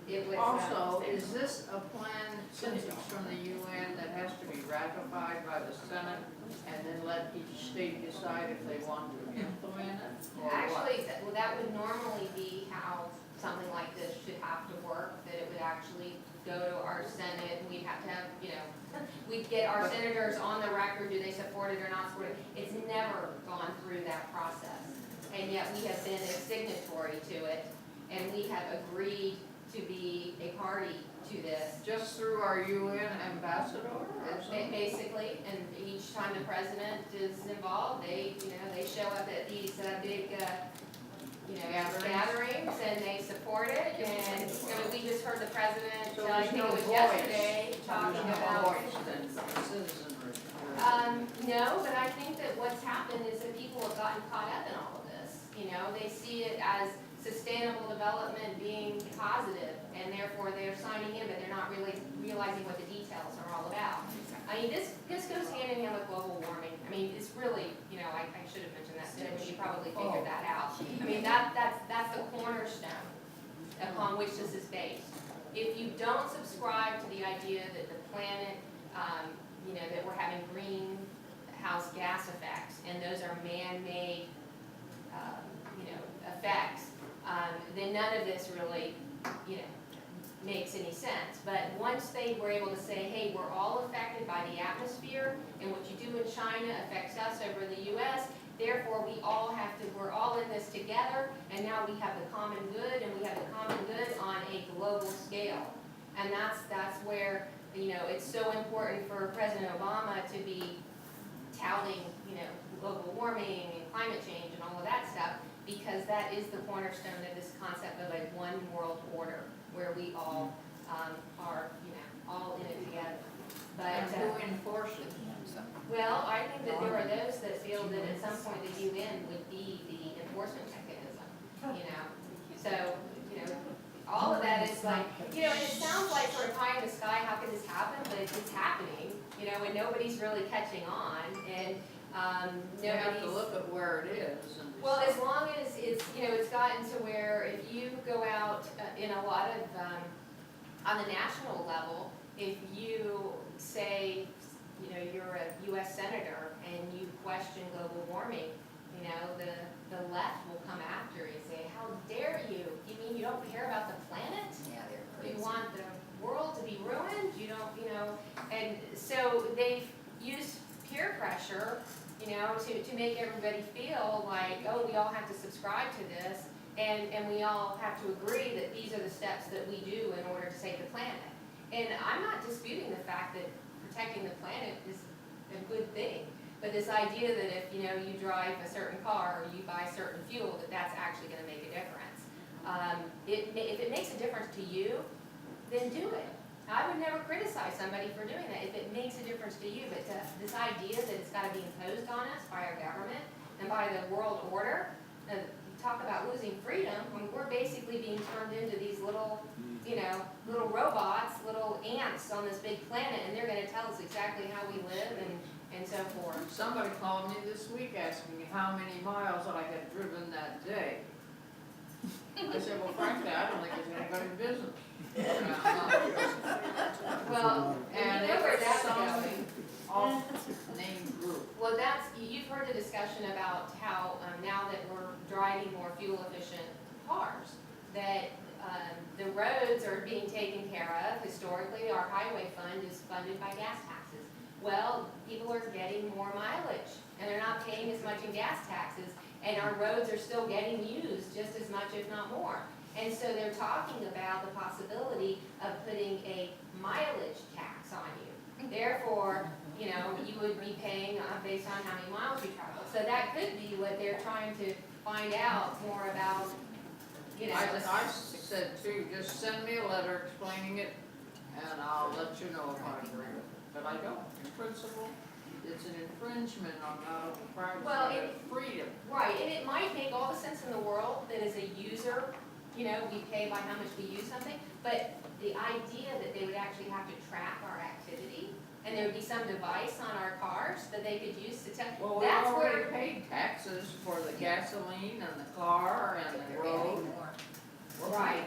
It was. Also, is this a plan, since it's from the UN, that has to be ratified by the Senate and then let each state decide if they want to implement it? Or what? Actually, that would normally be how something like this should have to work, that it would actually go to our Senate, and we'd have to have, you know, we'd get our senators on the record, do they support it or not support it? It's never gone through that process, and yet we have been a signatory to it, and we have agreed to be a party to this. Just through our UN ambassador or something? Basically, and each time the president is involved, they, you know, they show up at these big, you know, gatherings and they support it. And, I mean, we just heard the president, So I there's think no it was voice. yesterday, talking There's no about. voice then for citizenry. No, but I think that what's happened is that people have gotten caught up in all of this. You know, they see it as sustainable development being positive, and therefore they're signing in, but they're not really realizing what the details are all about. I mean, this goes hand in hand with global warming. I mean, it's really, you know, I should have mentioned that today, but you probably figured that out. I mean, that's the cornerstone upon which this is based. If you don't subscribe to the idea that the planet, you know, that we're having greenhouse gas effects, and those are man-made, you know, effects, then none of this really, you know, makes any sense. But once they were able to say, hey, we're all affected by the atmosphere, and what you do in China affects us over in the US, therefore we're all in this together, and now we have the common good, and we have the common good on a global scale. And that's where, you know, it's so important for President Obama to be touting, you know, global warming and climate change and all of that stuff, because that is the cornerstone of this concept of a one world order, where we all are, you know, all in it together. And But, who enforces? well, I think that there are those that feel that at some point the UN would be the enforcement mechanism, you know? So, you know, all of that is like, you know, and it sounds like sort of pie in the sky, how could this happen? But it's happening, you know, and nobody's really catching on, and You have to nobody's. look at where it is and Well, decide. as long as it's, you know, it's gotten to where if you go out in a lot of, on the national level, if you say, you know, you're a US senator and you question global warming, you know, the left will come after you and say, how dare you? You mean you don't care about the planet? Yeah, they're crazy. You want the world to be ruined? You don't, you know, and so they've used peer pressure, you know, to make everybody feel like, oh, we all have to subscribe to this, and we all have to agree that these are the steps that we do in order to save the planet. And I'm not disputing the fact that protecting the planet is a good thing, but this idea that if, you know, you drive a certain car or you buy certain fuel, that that's actually gonna make a difference. If it makes a difference to you, then do it. I would never criticize somebody for doing that if it makes a difference to you, but this idea that it's gotta be imposed on us by our government and by the world order, you talk about losing freedom, when we're basically being turned into these little, you know, little robots, little ants on this big planet, and they're gonna tell us exactly how we live and so forth. Somebody called me this week asking me how many miles I had driven that day. I said, well, frankly, I don't think there's anybody in business. Well, And you know where it's that's some going. off-name group. Well, you've heard the discussion about how, now that we're driving more fuel efficient cars, that, the roads are being taken care of. Historically, our highway fund is funded by gas taxes. Well, people are getting more mileage, and they're not paying as much in gas taxes, and our roads are still getting used just as much, if not more. And so they're talking about the possibility of putting a mileage tax on you. Therefore, you know, you would be paying based on how many miles you travel. So that could be what they're trying to find out more about, you know. I said too, just send me a letter explaining it, and I'll let you know if I agree with it. But I don't, in principle, it's an infringement on not only Well, privacy, but freedom. Right, and it might make all the sense in the world that as a user, you know, we pay by how much we use something, but the idea that they would actually have to track our activity, and there would be some device on our cars that they could use to tell, Well, we that's already where, paid taxes for the gasoline and the car and the They're road. adding more. right.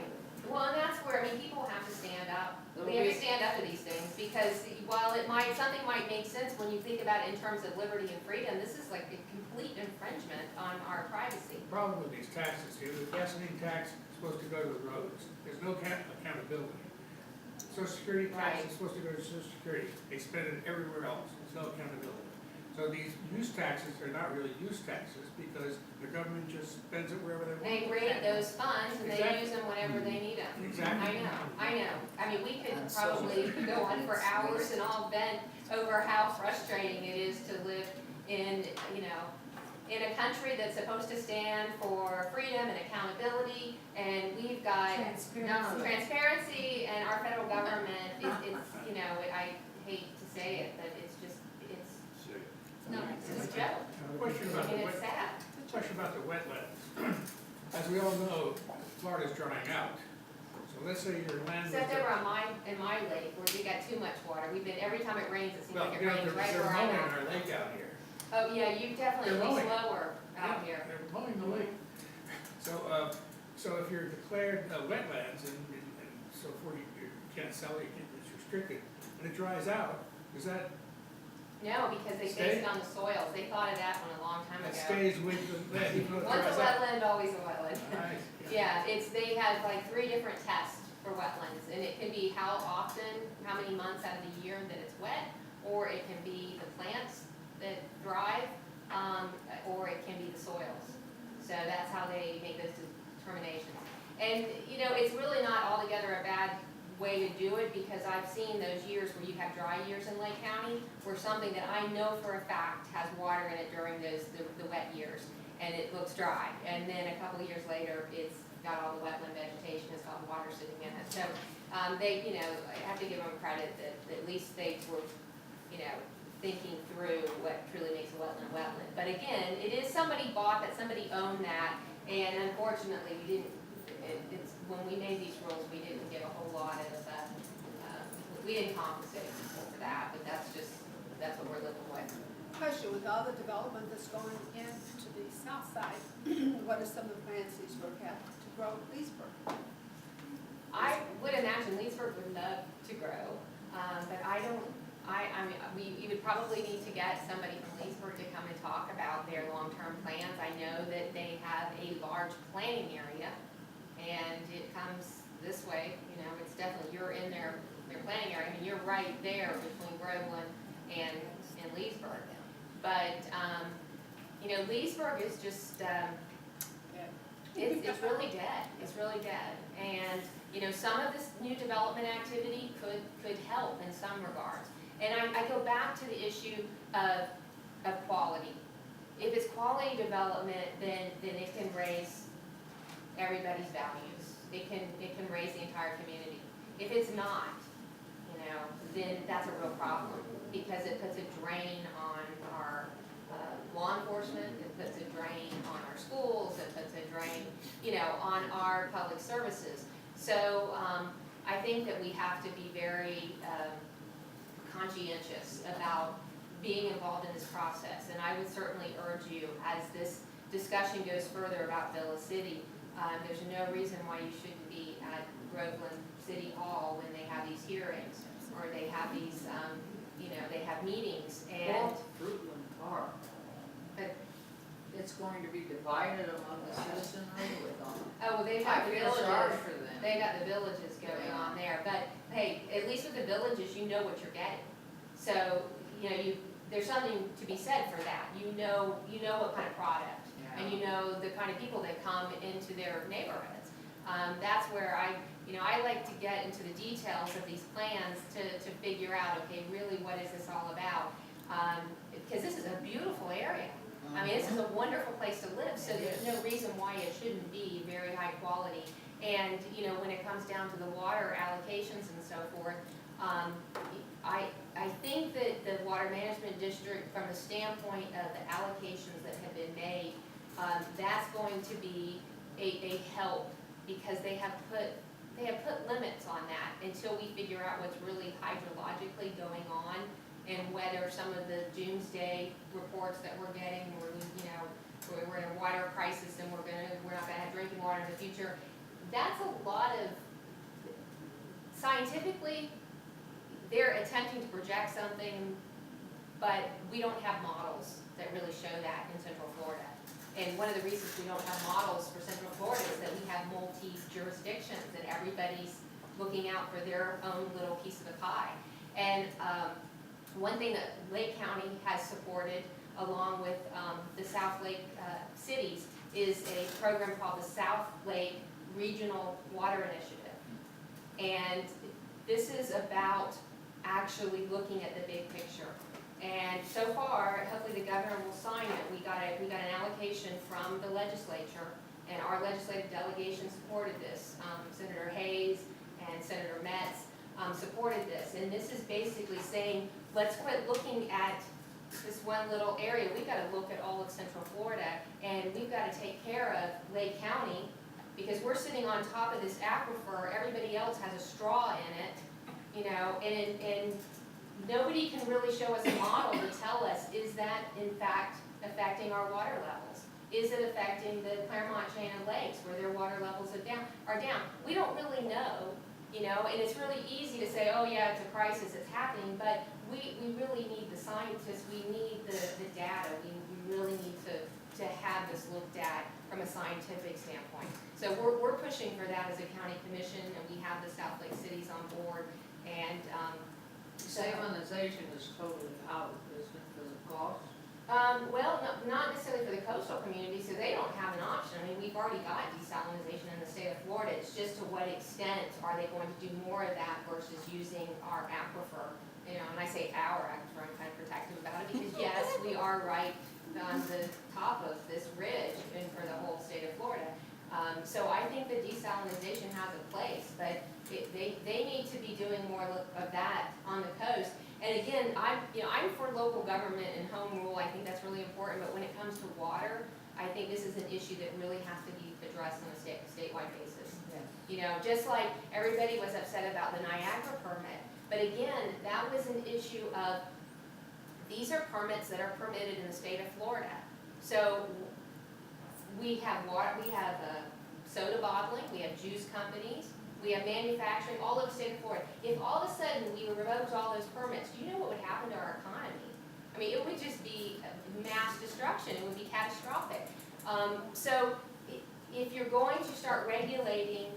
Well, and that's where, I mean, people have to stand up. We have to stand up to these things, because while something might make sense when you think about it in terms of liberty and freedom, this is like a complete infringement on our privacy. The problem with these taxes here, the gasoline tax is supposed to go to the roads. There's no accountability. Social Security tax Right. is supposed to go to Social Security, they spend it everywhere else, there's no accountability. So these use taxes are not really use taxes, because the government just spends it wherever they want. They create those funds and they Exactly. use them whenever they need them. Exactly. I know. I mean, we could And social probably go on for hours and all vent over how frustrating it is to live in, you know, in a country that's supposed to stand for freedom and accountability, and we've got transparency, and our federal government, it's, you know, I hate to say it, but it's just, it's a joke, A question about the and it's sad. question about the wetlands. As we all know, Florida's drying out. So let's say your land was. Except over on in my lake, where we got too much water, we've been, every time it rains, it seems Well, like it you know, rains right they're where I'm mowing at. our lake out here. Oh, yeah, you definitely They're be mowing. slower out here. They're mowing the lake. So, so if you're declared wetlands and so forth, you can't sell it, it's restricted, and it dries out, does that, No, because they Stay? based it on the soils, they thought of that one a long time that ago. stays with the land, even though it Once a dries out? wetland, always a wetland. Nice, Yeah, they have like 3 different tests for wetlands, and it can be how often, how many months out of the year that it's wet, or it can be the plants that thrive, or it can be the soils. So that's how they make those determinations. And, you know, it's really not altogether a bad way to do it, because I've seen those years where you have dry years in Lake County, where something that I know for a fact has water in it during the wet years, and it looks dry. And then a couple of years later, it's got all the wetland vegetation, it's got water sitting in it. So, they, you know, I have to give them credit that at least they were, you know, thinking through what truly makes a wetland. But again, it is somebody bought that, somebody owned that, and unfortunately, we didn't, it's, when we made these rules, we didn't give a whole lot of, we didn't compensate people for that, but that's what we're living with. Question, with all the development that's going into the south side, what are some of the plans Leesburg have to grow in Leesburg? I would imagine Leesburg would love to grow, but I mean, you would probably need to get somebody from Leesburg to come and talk about their long-term plans. I know that they have a large planning area, and it comes this way, you know, it's definitely, you're in their planning area, I mean, you're right there between Groveland and Leesburg. But, you know, Leesburg is just, it's really dead, it's really dead. And, you know, some of this new development activity could help in some regards. And I go back to the issue of quality. If it's quality development, then it can raise everybody's values. It can raise the entire community. If it's not, you know, then that's a real problem, because it puts a drain on our law enforcement, it puts a drain on our schools, it puts a drain, you know, on our public services. So I think that we have to be very conscientious about being involved in this process. And I would certainly urge you, as this discussion goes further about Villa City, there's no reason why you shouldn't be at Groveland City Hall when they have these hearings, or they have these, you know, they have meetings, and. Fruitland Park, But, it's going to be divided among the citizenry with them. oh, well, they've I got the feel sorry villages, for them. they got the villages going on there, but hey, at least with the villages, you know what you're getting. So, you know, there's something to be said for that, you know what kind of product, and you know the kind of people that come into their neighborhoods. That's where I like to get into the details of these plans to figure out, okay, really what is this all about? Because this is a beautiful area. I mean, this is a wonderful place to live, so there's no reason why it shouldn't be very high quality. And, you know, when it comes down to the water allocations and so forth, I think that the water management district, from the standpoint of the allocations that have been made, that's going to be a help, because they have put limits on that until we figure out what's really hydrologically going on, and whether some of the doomsday reports that we're getting, where we're in a water crisis and we're not gonna have drinking water in the future. That's a lot of, scientifically, they're attempting to project something, but we don't have models that really show that in Central Florida. And one of the reasons we don't have models for Central Florida is that we have multi-jurisdictions, that everybody's looking out for their own little piece of the pie. And one thing that Lake County has supported, along with the South Lake cities, is a program called the South Lake Regional Water Initiative. And this is about actually looking at the big picture. And so far, hopefully the governor will sign it. We got an allocation from the legislature, and our legislative delegation supported this. Senator Hayes and Senator Metz supported this. And this is basically saying, let's quit looking at this one little area. We've got to look at all of Central Florida, and we've got to take care of Lake County, because we're sitting on top of this aquifer. Everybody else has a straw in it, you know, and nobody can really show us a model to tell us, is that in fact affecting our water levels? Is it affecting the Claremont chain of lakes where their water levels are down? We don't really know, you know, and it's really easy to say, oh yeah, it's a crisis, it's happening, but we really need the scientists, we need the data, we really need to have this looked at from a scientific standpoint. So we're pushing for that as a county commission, and we have the South Lake cities on board, and Salinization is totally out, isn't it, for the cost? well, not necessarily for the coastal community, so they don't have an option. I mean, we've already got desalinization in the state of Florida. It's just to what extent are they going to do more of that versus using our aquifer? You know, and I say our aquifer, I'm kind of protective about it, because yes, we are right on the top of this ridge and for the whole state of Florida. So I think that desalinization has a place, but they need to be doing more of that on the coast. And again, I'm for local government and home rule. I think that's really important. But when it comes to water, I think this is an issue that really has to be addressed on a statewide basis. Yes. You know, just like everybody was upset about the Niagara permit. But again, that was an issue of, these are permits that are permitted in the state of Florida. So we have water, we have soda bottling, we have juice companies, we have manufacturing all over the state of Florida. If all of a sudden we revoked all those permits, do you know what would happen to our economy? I mean, it would just be mass destruction. It would be catastrophic. So if you're going to start regulating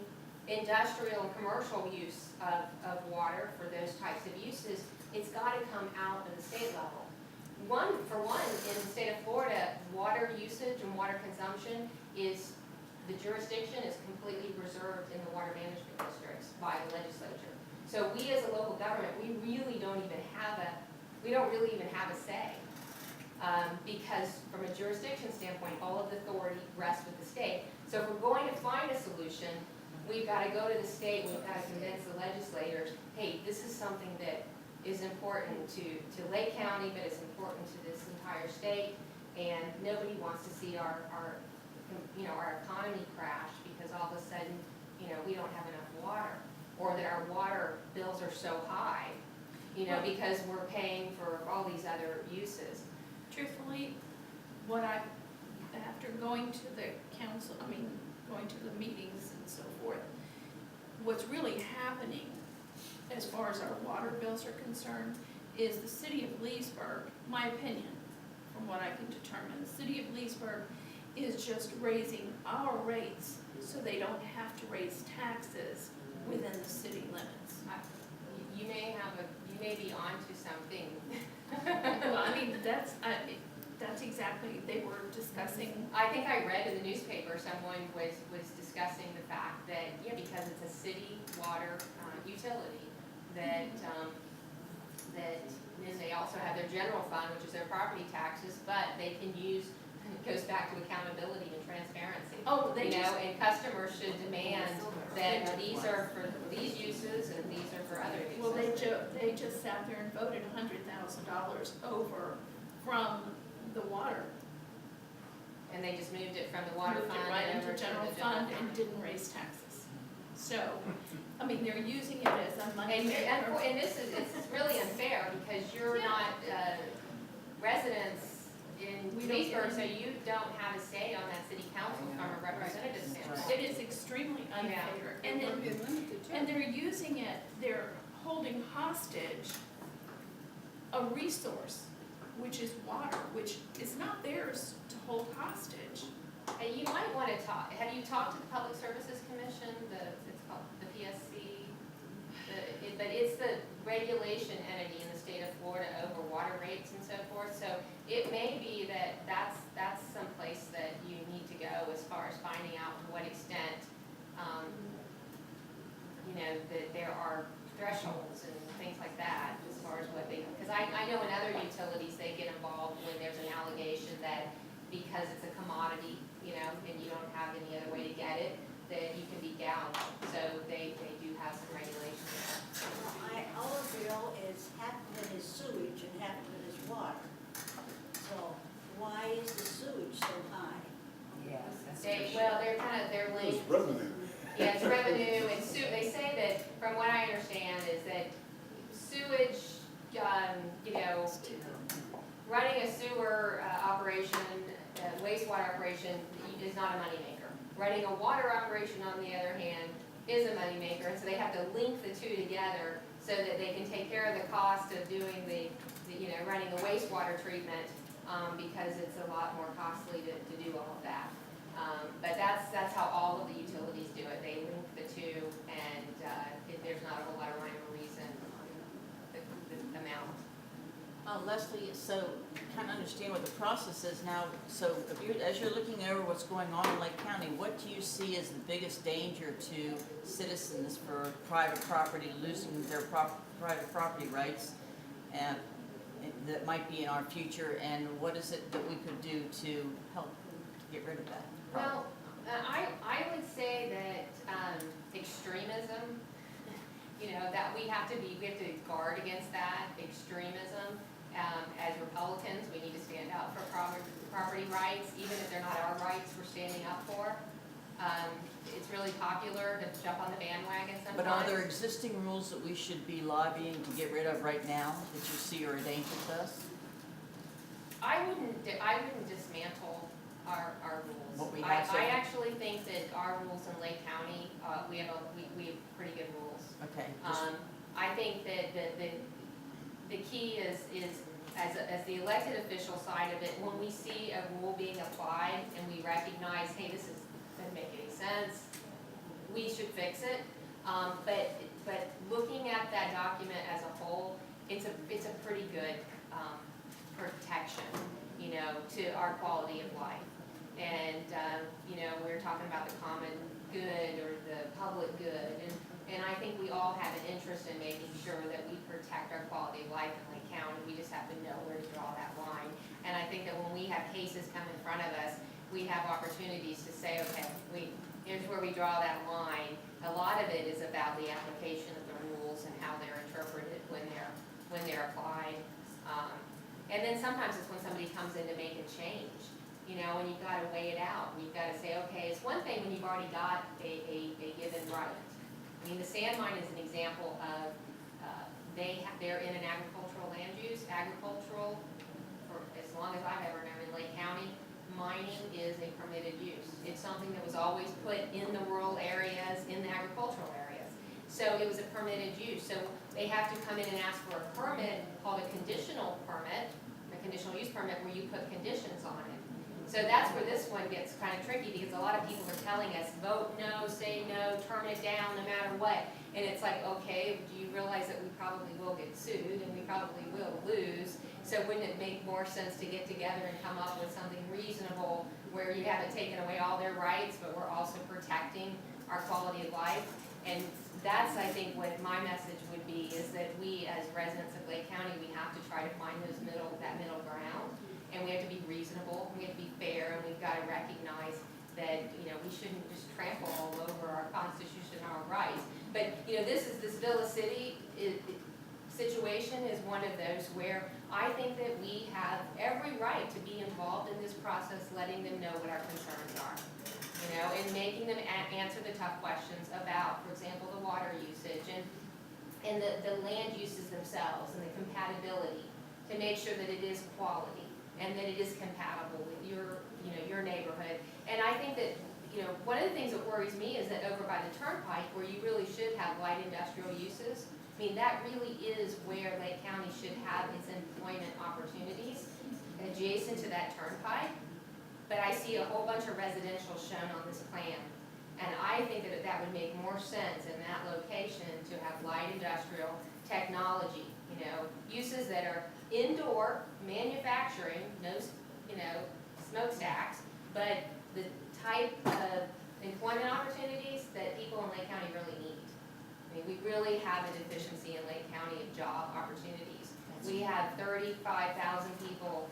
industrial and commercial use of water for those types of uses, it's got to come out of the state level. For one, in the state of Florida, water usage and water consumption the jurisdiction is completely reserved in the water management districts by the legislature. So we as a local government, we don't really even have a say. Because from a jurisdiction standpoint, all of the authority rests with the state. So if we're going to find a solution, we've got to go to the state, we've got to convince the legislators, hey, this is something that is important to Lake County, but it's important to this entire state, and nobody wants to see our economy crash because all of a sudden, we don't have enough water, or that our water bills are so high, because we're paying for all these other uses. Truthfully, after going to the council, going to the meetings and so forth, what's really happening as far as our water bills are concerned is the city of Leesburg, my opinion, from what I can determine, the city of Leesburg is just raising our rates so they don't have to raise taxes within the city limits. You may be onto something. Well, that's exactly, they were discussing. I think I read in the newspaper, someone was discussing the fact that, because it's a city water utility, that then they also have their general fund, which is their property taxes, but they can use, it goes back to accountability and transparency. Oh, And customers should demand that these are for these uses and these are for other uses. Well, they just sat there and voted $100,000 over from the water. And they just moved it from the water Moved fund it right over into to general the fund and didn't raise taxes. So, they're using it as a money maker. And this is really unfair because you're not residents in Leesburg, so you don't have a say on that city council from a representative standpoint. It is extremely unfair. And we're being limited too. And they're using it, they're holding hostage a resource, which is water, which is not theirs to hold hostage. And you might want to talk, have you talked to the Public Services Commission, it's called the PSC? but it's the regulation entity in the state of Florida over water rates and so forth. So it may be that that's someplace that you need to go as far as finding out to what extent, you know, that there are thresholds and things like that as far as what they, because I know in other utilities, they get involved when there's an allegation that because it's a commodity, you know, and you don't have any other way to get it, that you can be gouged. So they do have some regulations. Our bill is half of it is sewage and half of it is water. So why is the sewage so high? Yes, that's for They, sure. well, they're linked. It's revenue. Yeah, it's revenue and they say that, from what I understand, is that sewage, you know, running a sewer operation, wastewater operation is not a moneymaker. Running a water operation, on the other hand, is a moneymaker, and so they have to link the two together so that they can take care of the cost of doing the you know, running a wastewater treatment, because it's a lot more costly to do all of that. But that's how all of the utilities do it. They link the two, and there's not a whole lot of rhyme or reason on the amount. Leslie, so kind of understand what the process is now. So if you're, as you're looking over what's going on in Lake County, what do you see as the biggest danger to citizens for private property, losing their private property rights, and that might be in our future, and what is it that we could do to help get rid of that problem? Well, I would say that extremism, you know, that we have to guard against that extremism. As Republicans, we need to stand up for property rights, even if they're not our rights we're standing up for. It's really popular to jump on the bandwagon sometimes. But are there existing rules that we should be lobbying to get rid of right now that you see are a danger to us? I wouldn't dismantle our rules. What we have so I far? actually think that our rules in Lake County, we have pretty good rules. Okay. I think that the key is as the elected official side of it, when we see a rule being applied and we recognize, hey, this doesn't make any sense, we should fix it. But looking at that document as a whole, it's a pretty good protection, you know, to our quality of life. And you know, we're talking about the common good or the public good, and I think we all have an interest in making sure that we protect our quality of life in Lake County. We just have to know where to draw that line. And I think that when we have cases come in front of us, we have opportunities to say, okay, here's where we draw that line. A lot of it is about the application of the rules and how they're interpreted when they're applied. And then sometimes it's when somebody comes in to make a change, you know, and you've got to weigh it out. And you've got to say, okay, it's one thing when you've already got a given right. I mean, the sand mine is an example of, they're in an agricultural land use. Agricultural, for as long as I've ever known in Lake County, mining is a permitted use. It's something that was always put in the rural areas, in the agricultural areas. So it was a permitted use. So they have to come in and ask for a permit called a conditional permit, a conditional use permit, where you put conditions on it. So that's where this one gets kind of tricky, because a lot of people are telling us, vote no, say no, turn it down, no matter what. And it's like, okay, do you realize that we probably will get sued and we probably will lose? So wouldn't it make more sense to get together and come up with something reasonable where you haven't taken away all their rights, but we're also protecting our quality of life? And that's, I think, what my message would be, is that we as residents of Lake County, we have to try to find that middle ground. And we have to be reasonable, we have to be fair, and we've got to recognize that, you know, we shouldn't just trample all over our Constitution and our rights. But, you know, this Villa City situation is one of those where I think that we have every right to be involved in this process, letting them know what our concerns are. You know, and making them answer the tough questions about, for example, the water usage and the land uses themselves and the compatibility, to make sure that it is quality and that it is compatible with your neighborhood. And I think that, you know, one of the things that worries me is that over by the turnpike, where you really should have light industrial uses, I mean, that really is where Lake County should have its employment opportunities, adjacent to that turnpike. But I see a whole bunch of residential shown on this plan. And I think that that would make more sense in that location to have light industrial technology, uses that are indoor manufacturing, no, smokestacks, but the type of employment opportunities that people in Lake County really need. I mean, we really have a deficiency in Lake County of job opportunities. We have 35,000 people,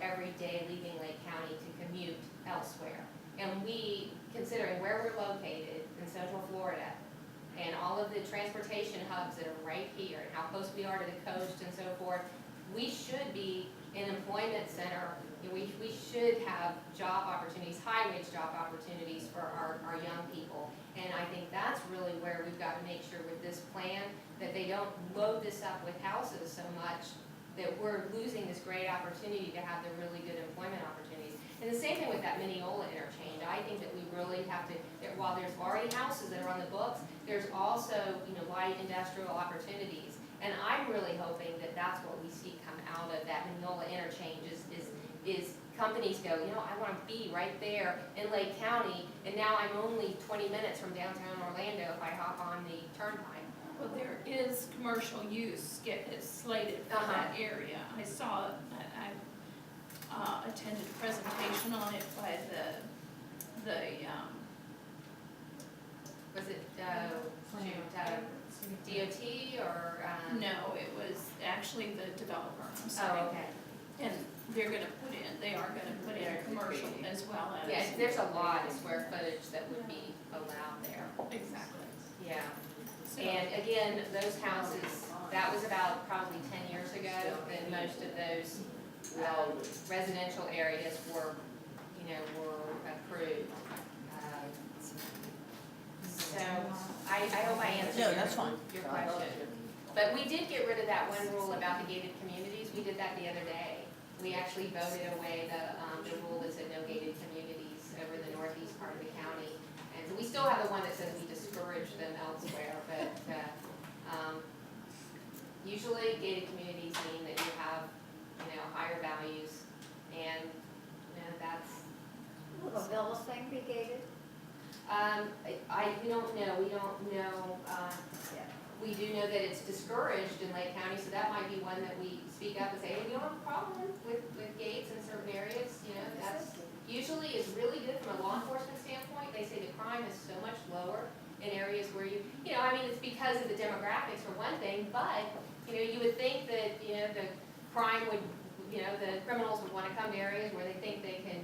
every day leaving Lake County to commute elsewhere. And we, considering where we're located in Central Florida, and all of the transportation hubs that are right here, and how close we are to the coast and so forth, we should be an employment center. We should have job opportunities, high-wage job opportunities for our young people. And I think that's really where we've got to make sure with this plan, that they don't load this up with houses so much that we're losing this great opportunity to have the really good employment opportunities. And the same thing with that Mineola interchange. I think that we really have to, while there's already houses that are on the books, there's also, light industrial opportunities. And I'm really hoping that that's what we see come out of that Mineola interchange is companies go, I want to be right there in Lake County, and now I'm only 20 minutes from downtown Orlando if I hop on the turnpike. Well, there is commercial use is slated for that area. I saw, I attended a presentation on it by Was it, DOT or? no, it was actually the developer, I'm sorry. Oh, okay. And they are gonna put in commercial as well as. Yes, there's a lot of square footage that would be allowed there. Exactly. Yeah. So- And again, those houses, that was about probably 10 years ago, that most of those residential areas were approved. So I hope I answered No, that's fine. your question. But we did get rid of that one rule about the gated communities. We did that the other day. We actually voted away the rule that said no gated communities over the northeast part of the county. And so we still have the one that says we discourage them elsewhere, but usually gated communities mean that you have, higher values, and, that's. Will the Villa thing be gated? We don't know, we do know that it's discouraged in Lake County, so that might be one that we speak up and say, hey, we don't have a problem with gates in certain areas, that's usually is really good from a law enforcement standpoint. They say the crime is so much lower in areas where it's because of the demographics for one thing, but, you would think that, the crime would, the criminals would want to come to areas where they think they can,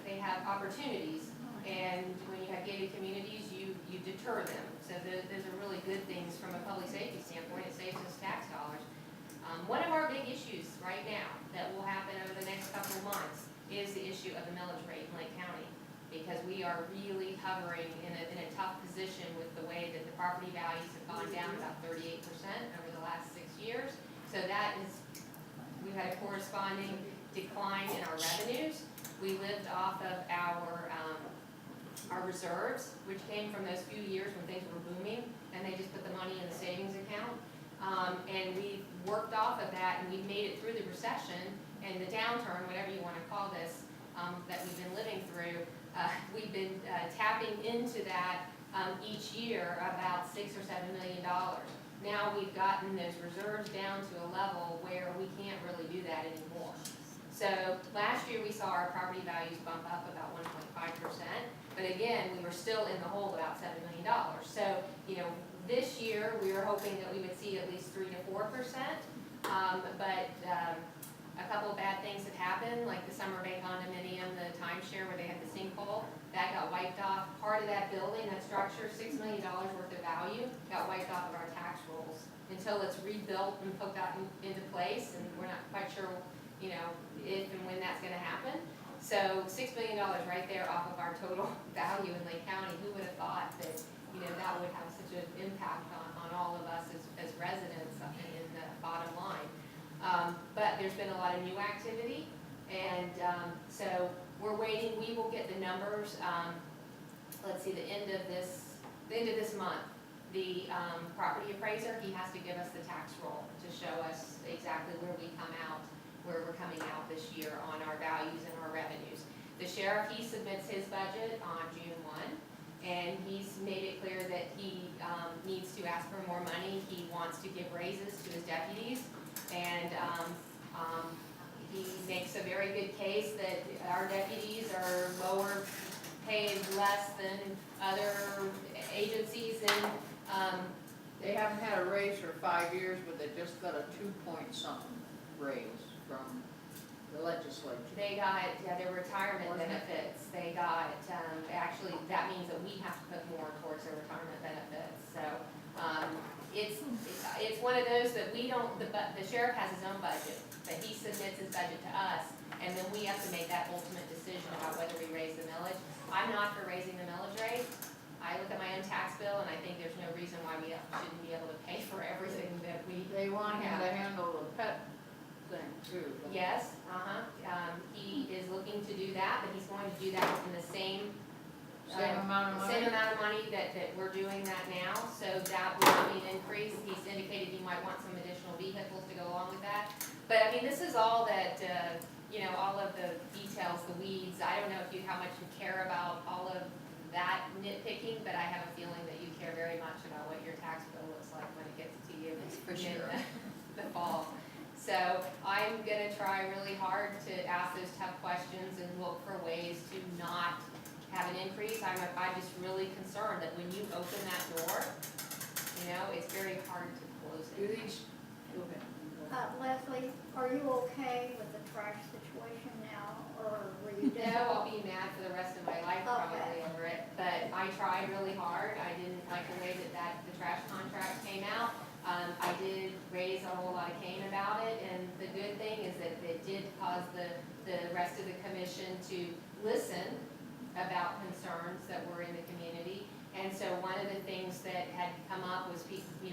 they have opportunities. And when you have gated communities, you deter them. So those are really good things from a public safety standpoint. It saves us tax dollars. One of our big issues right now that will happen over the next couple of months is the issue of the millage rate in Lake County, because we are really hovering in a tough position with the way that the property values have gone down about 38% over the last 6 years. So we've had a corresponding decline in our revenues. We lived off of our reserves, which came from those few years when things were booming, and they just put the money in the savings account. And we worked off of that, and we made it through the recession and the downturn, whatever you want to call this, that we've been living through. We've been tapping into that each year about $6 or $7 million. Now we've gotten those reserves down to a level where we can't really do that anymore. So last year we saw our property values bump up about 1.5%, but again, we were still in the hole about $7 million. So, this year we were hoping that we would see at least 3 to 4%, but a couple of bad things have happened, like the Summer Bay condominium, the timeshare where they had the sinkhole, that got wiped off. Part of that building, that structure, $6 million worth of value, got wiped off of our tax rolls until it's rebuilt and put that into place, and we're not quite sure if and when that's gonna happen. So $6 million right there off of our total value in Lake County. Who would have thought that, that would have such an impact on all of us as residents in the bottom line. But there's been a lot of new activity, and so we're waiting. We will get the numbers, let's see, the end of this month. The property appraiser, he has to give us the tax roll to show us exactly where we're coming out this year on our values and our revenues. The sheriff, he submits his budget on June 1, and he's made it clear that he needs to ask for more money. He wants to give raises to his deputies, and he makes a very good case that our deputies are lower paid, less than other agencies, and They haven't had a raise for 5 years, but they just got a 2-point-something raise from the legislature. they got, their retirement Wasn't it? benefits. They got, actually, that means that we have to put more towards their retirement benefits. So, it's one of those that we don't, the sheriff has his own budget, but he submits his budget to us, and then we have to make that ultimate decision about whether we raise the millage. I'm not for raising the millage rate. I look at my own tax bill, and I think there's no reason why we shouldn't be able to pay for everything that we. They want him to handle the pet thing too. don't they? Yes, he is looking to do that, but he's going to do that in the same. Same amount of money? Same amount of money that we're doing that now, so that will be an increase. He's indicated he might want some additional vehicles to go along with that. But I mean, this is all that, all of the details, the weeds. I don't know how much you care about all of that nitpicking, but I have a feeling that you care very much about what your tax bill looks like when it gets to you For in sure. the fall. So I'm gonna try really hard to ask those tough questions and look for ways to not have an increase. I'm just really concerned that when you open that door, it's very hard to close Do it. these, go ahead. Leslie, are you okay with the trash situation now, or were you No, disappointed? I'll be mad for the rest of my life probably over it, but I tried really hard. I didn't like the way that the trash contract came out. I did raise a whole lot of cane about it, and the good thing is that it did cause the rest of the commission to listen about concerns that were in the community. And so one of the things that had come up was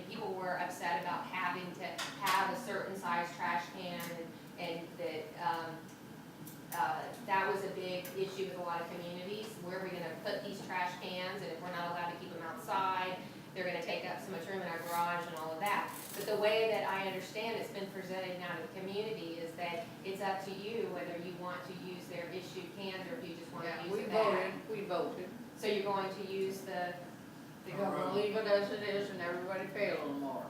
people were upset about having to have a certain size trash can, and that was a big issue with a lot of communities. Where are we gonna put these trash cans, and if we're not allowed to keep them outside, they're gonna take up so much room in our garage and all of that. But the way that I understand it's been presented now to the community is that it's up to you whether you want to use their issued cans or if you just want Yeah, to we use the bag. voted. So you're going to use the They're gonna leave it as it is and everybody pay a little more.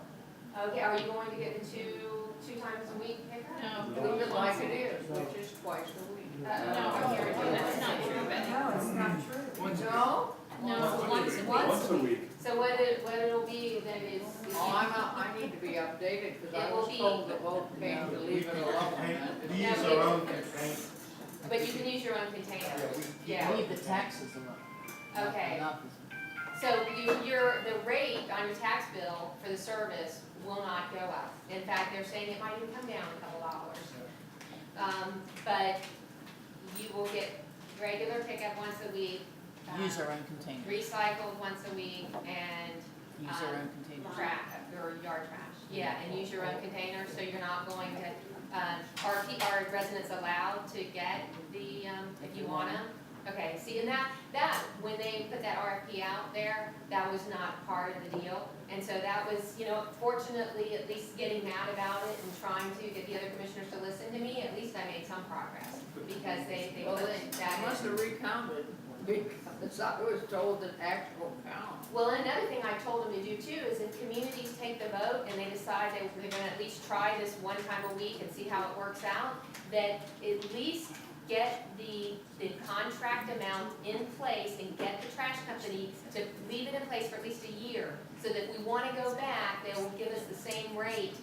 okay, are you going to get the two times a week pickup? No. Leave it like it is, which is twice a week. No, that's not true, Betty. No, it's not true. Once a week. No? No, once a week. Once a week. So what it'll be then is. I need to be updated, because I It will was be- told that both came to leave it alone. We Yeah, use we- our own container. But you can use your own container. Yeah, Leave the taxes alone. okay. Not the- So the rate on your tax bill for the service will not go up. In fact, they're saying it might even come down a couple dollars. But you will get regular pickup once a week. Use our own container, Recycled once a week, and use our own container. trash, or yard trash. Yeah, and use your own container, so you're not going to, are residents allowed to get the, if you want them? Okay, see, and that, when they put that RFP out there, that was not part of the deal. And so that was, fortunately, at least getting mad about it and trying to get the other commissioners to listen to me, at least I made some progress. Because they Well, put they that in. must have recounted, because I was told an actual count. Well, another thing I told them to do too is if communities take the vote and they decide they're gonna at least try this one time a week and see how it works out, that at least get the contract amount in place and get the trash company to leave it in place for at least a year, so that we wanna go back, they will give us the same rate,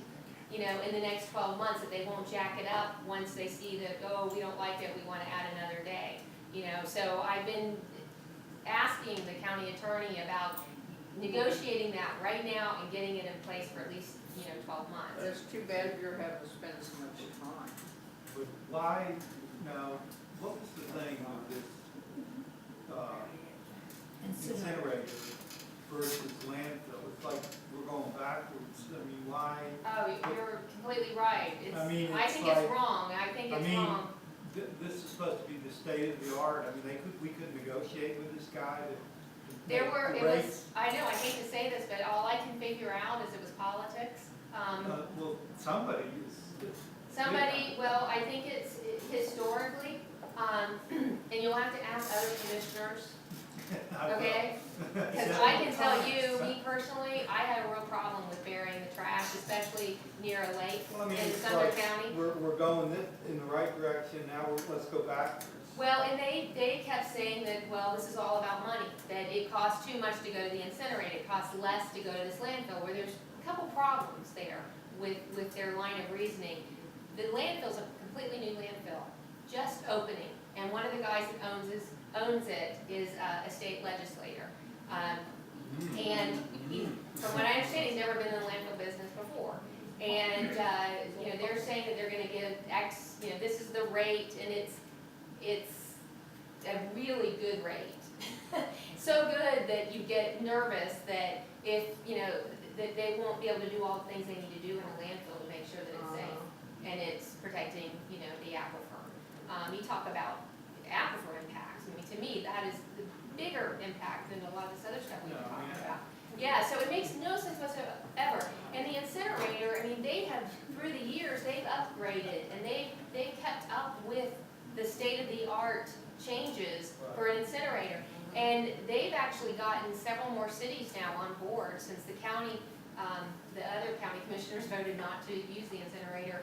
in the next 12 months, that they won't jack it up once they see that, oh, we don't like it, we wanna add another day. So I've been asking the county attorney about negotiating that right now and getting it in place for at least, 12 But months. it's too bad you're having to spend so much time. But why, now, what was the thing with this, incinerator versus landfill? It's like we're going backwards. I mean, why? Oh, you're completely right. I mean, I it's think it's like- wrong. I think it's wrong. This is supposed to be the state of the art. I mean, we could negotiate with this guy to There make were, the it rates. was, I know, I hate to say this, but all I can figure out is it was politics. Well, somebody is. Somebody, well, I think it's historically, And you'll have to ask other commissioners, I will. okay? Because I can tell you, me personally, I have a real problem with burying the trash, especially near a lake Well, I mean, in it's Sumner like, County. we're going in the right direction, now let's go backwards. Well, and they kept saying that, well, this is all about money, that it costs too much to go to the incinerator, it costs less to go to this landfill, where there's a couple problems there with their line of reasoning. The landfill's a completely new landfill, just opening, and one of the guys that owns it is a state legislator. And from what I understand, he's never been in the landfill business before. And, they're saying that they're gonna give X, this is the rate, and it's a really good rate. So good that you get nervous that if, that they won't be able to do all the things they need to do in a landfill to make sure that it's safe and it's protecting, the aquifer. You talk about aquifer impacts. I mean, to me, that is the bigger impact than a lot of this other stuff we've been talking about. Yeah, so it makes no sense whatsoever. And the incinerator, I mean, they have, through the years, they've upgraded and they've kept up with the state-of-the-art changes for an incinerator. And they've actually gotten several more cities now on board since the county, the other county commissioners voted not to use the incinerator.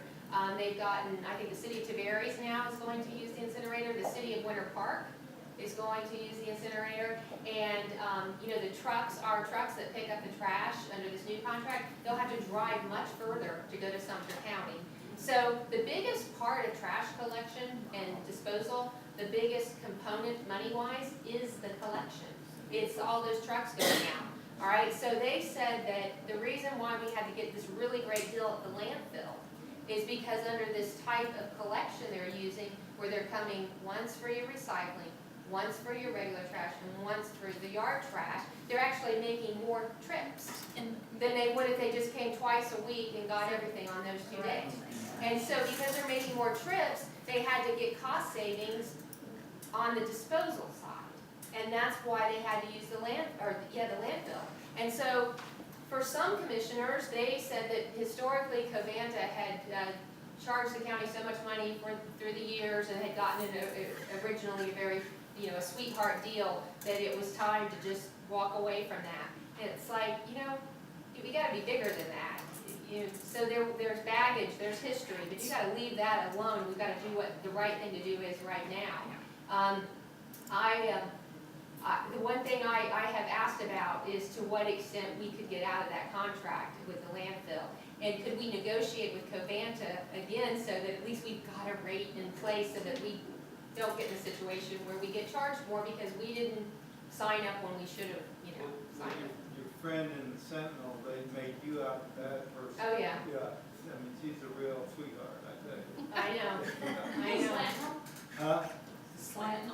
They've gotten, I think the city of Tavares now is going to use the incinerator, the city of Winter Park is going to use the incinerator, and, the trucks, our trucks that pick up the trash under this new contract, they'll have to drive much further to go to Sumter County. So the biggest part of trash collection and disposal, the biggest component money-wise is the collection. It's all those trucks going out. All right, so they said that the reason why we had to get this really great deal at the landfill is because under this type of collection they're using, where they're coming once for your recycling, once for your regular trash, and once for the yard trash, they're actually making more trips than they would if they just came twice a week and got everything on those 2 days. And so because they're making more trips, they had to get cost savings on the disposal side. And that's why they had to use the landfill. And so for some commissioners, they said that historically Covanta had charged the county so much money through the years and had gotten it originally a very, a sweetheart deal, that it was time to just walk away from that. And it's like, we gotta be bigger than that. So there's baggage, there's history, but you gotta leave that alone. We've gotta do what the right thing to do is right now. The one thing I have asked about is to what extent we could get out of that contract with the landfill. And could we negotiate with Covanta again, so that at least we've got a rate in place, so that we don't get in a situation where we get charged more because we didn't sign up when we should have, signed up. Your friend in the Sentinel, they made you out the bad person. Oh, yeah. Yeah, I mean, she's a real sweetheart, I tell you. I know. Huh? The slant.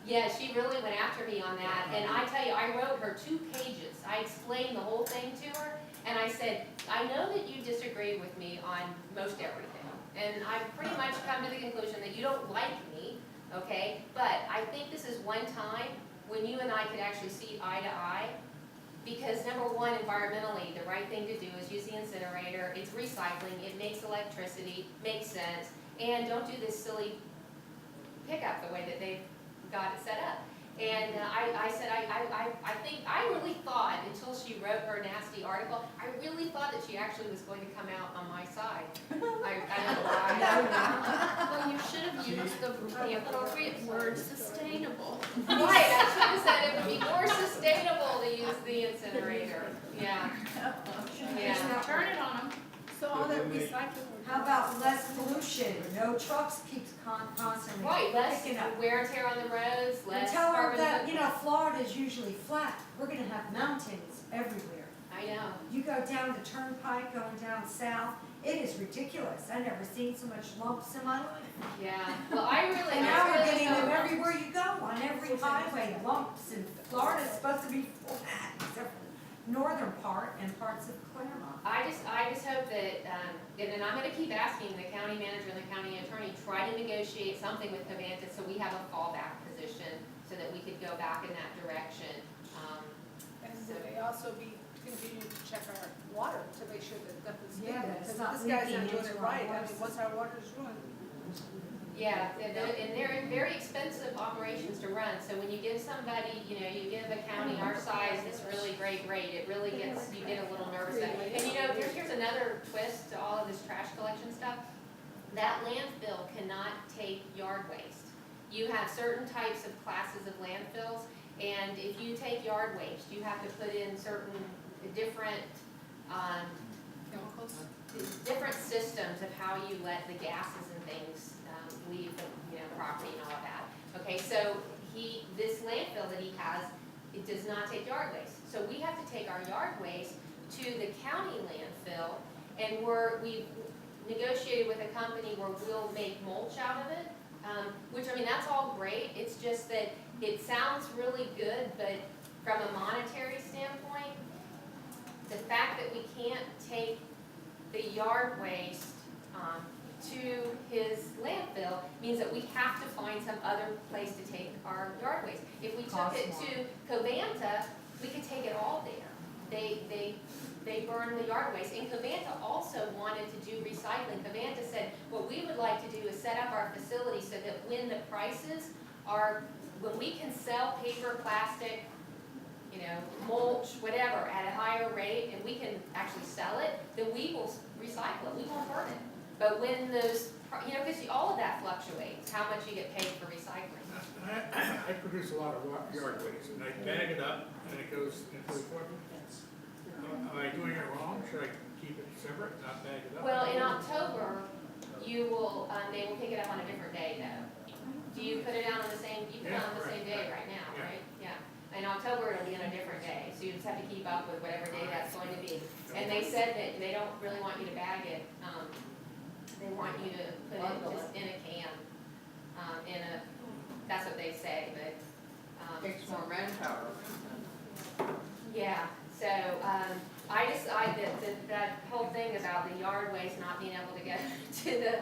Yeah, she really went after me on that, and I tell you, I wrote her 2 pages. I explained the whole thing to her, and I said, I know that you disagree with me on most everything, and I've pretty much come to the conclusion that you don't like me, okay? But I think this is one time when you and I could actually see eye to eye, because number one, environmentally, the right thing to do is use the incinerator. It's recycling, it makes electricity, makes sense, and don't do this silly pickup the way that they've got it set up. And I said, I really thought, until she wrote her nasty article, I really thought that she actually was going to come out on my side. I don't know why. Well, you should have used the appropriate word, sustainable. Right, I should have said it would be more sustainable to use the incinerator. Yeah. Yeah. Turn it on them. So all that recycling. How about less pollution, no trucks keeps constantly Right, less picking up. wear and tear on the roads, And less tell her carbon. that, Florida's usually flat, we're gonna have mountains everywhere. I know. You go down the turnpike, going down south, it is ridiculous, I've never seen so much lumps in my life. Yeah, well, I really. And now we're really getting them hope- everywhere you go, on every highway, lumps, and Florida's supposed to be flat, except for the northern part and parts of Claremont. I just hope that, and I'm gonna keep asking the county manager and the county attorney, try to negotiate something with Covanta so we have a fallback position, so that we could go back in that direction. And they also continue to check our water to make sure that nothing's leaking. Yeah, that it's Because not this guy's leaking not doing into it our right. I mean, waters. once our water's ruined, Yeah, and they're very expensive operations to run, so when you give somebody, you know, you give a county our size this really great rate, it really gets, you get a little nervous. And you know, here's another twist to all of this trash collection stuff. That landfill cannot take yard waste. You have certain types of classes of landfills, and if you take yard waste, you have to put in certain different, Chemicals? different systems of how you let the gases and things leave the, you know, property and all of that. Okay, so this landfill that he has, it does not take yard waste. So we have to take our yard waste to the county landfill, and we've negotiated with a company where we'll make mulch out of it, which, I mean, that's all great. It's just that it sounds really good, but from a monetary standpoint, the fact that we can't take the yard waste to his landfill means that we have to find some other place to take our yard waste. If we took it to Covanta, we could take it all there. They burn the yard waste, and Covanta also wanted to do recycling. Covanta said, what we would like to do is set up our facility so that when the prices are, when we can sell paper, plastic, you know, mulch, whatever, at a higher rate, and we can actually sell it, then we will recycle it, we won't burn it. But when those, you know, because all of that fluctuates, how much you get paid for recycling. I produce a lot of yard waste, and I bag it up, and it goes into the equipment. Am I doing it wrong? Should I keep it separate, not bag it up? Well, in October, you will, they will pick it up on a different day though. Do you put it out on the same, you put it on the same day right now, Yeah. right? Yeah. In October, it'll be on a different day, so you just have to keep up with whatever day that's going to be. And they said that they don't really want you to bag it, they want you to put it just in a can, that's what they say, but, Takes more manpower. yeah, so, I that whole thing about the yard waste not being able to get to the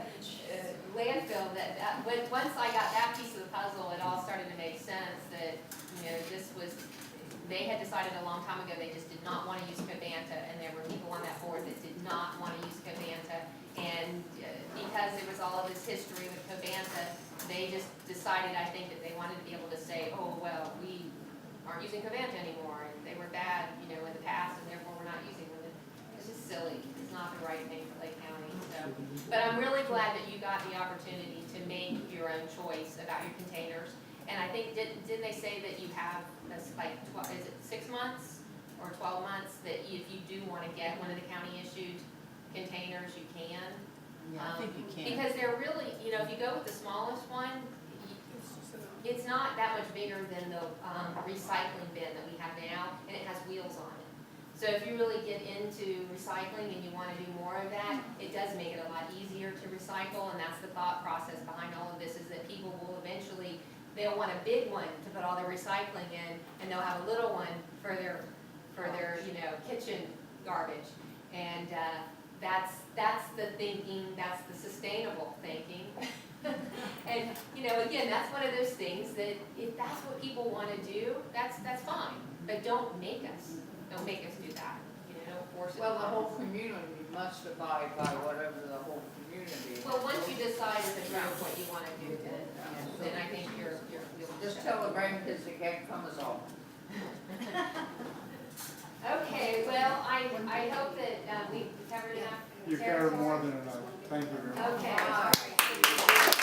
landfill, once I got that piece of the puzzle, it all started to make sense that, you know, this was, they had decided a long time ago they just did not want to use Covanta, and there were people on that board that did not want to use Covanta, and because there was all of this history with Covanta, they just decided, I think, that they wanted to be able to say, oh, well, we aren't using Covanta anymore, and they were bad, you know, in the past, and therefore we're not using them. It's just silly. It's not the right thing for Lake County. So, but I'm really glad that you got the opportunity to make your own choice about your containers. And I think, didn't they say that you have, that's like, is it 6 months or 12 months, that if you do want to get one of the county issued containers, you can? Yeah, I think you can. Because they're really, you know, if you go with the smallest one, it's not that much bigger than the recycling bin that we have now, and it has wheels on it. So if you really get into recycling and you want to do more of that, it does make it a lot easier to recycle, and that's the thought process behind all of this, is that people will eventually, they'll want a big one to put all their recycling in, and they'll have a little one for their you know, kitchen garbage. And that's the thinking, that's the sustainable thinking. And, you know, again, that's one of those things that if that's what people want to do, that's fine. But don't make us do that. You know, don't force it. Well, the upon whole us. community must abide by whatever the whole community. Well, once you decide as a group what you want to do, then I think you'll Just tell the grandkids they can't come as often. Okay, well, I hope that we covered enough. You covered more than enough. Thank you very much. Okay, all right.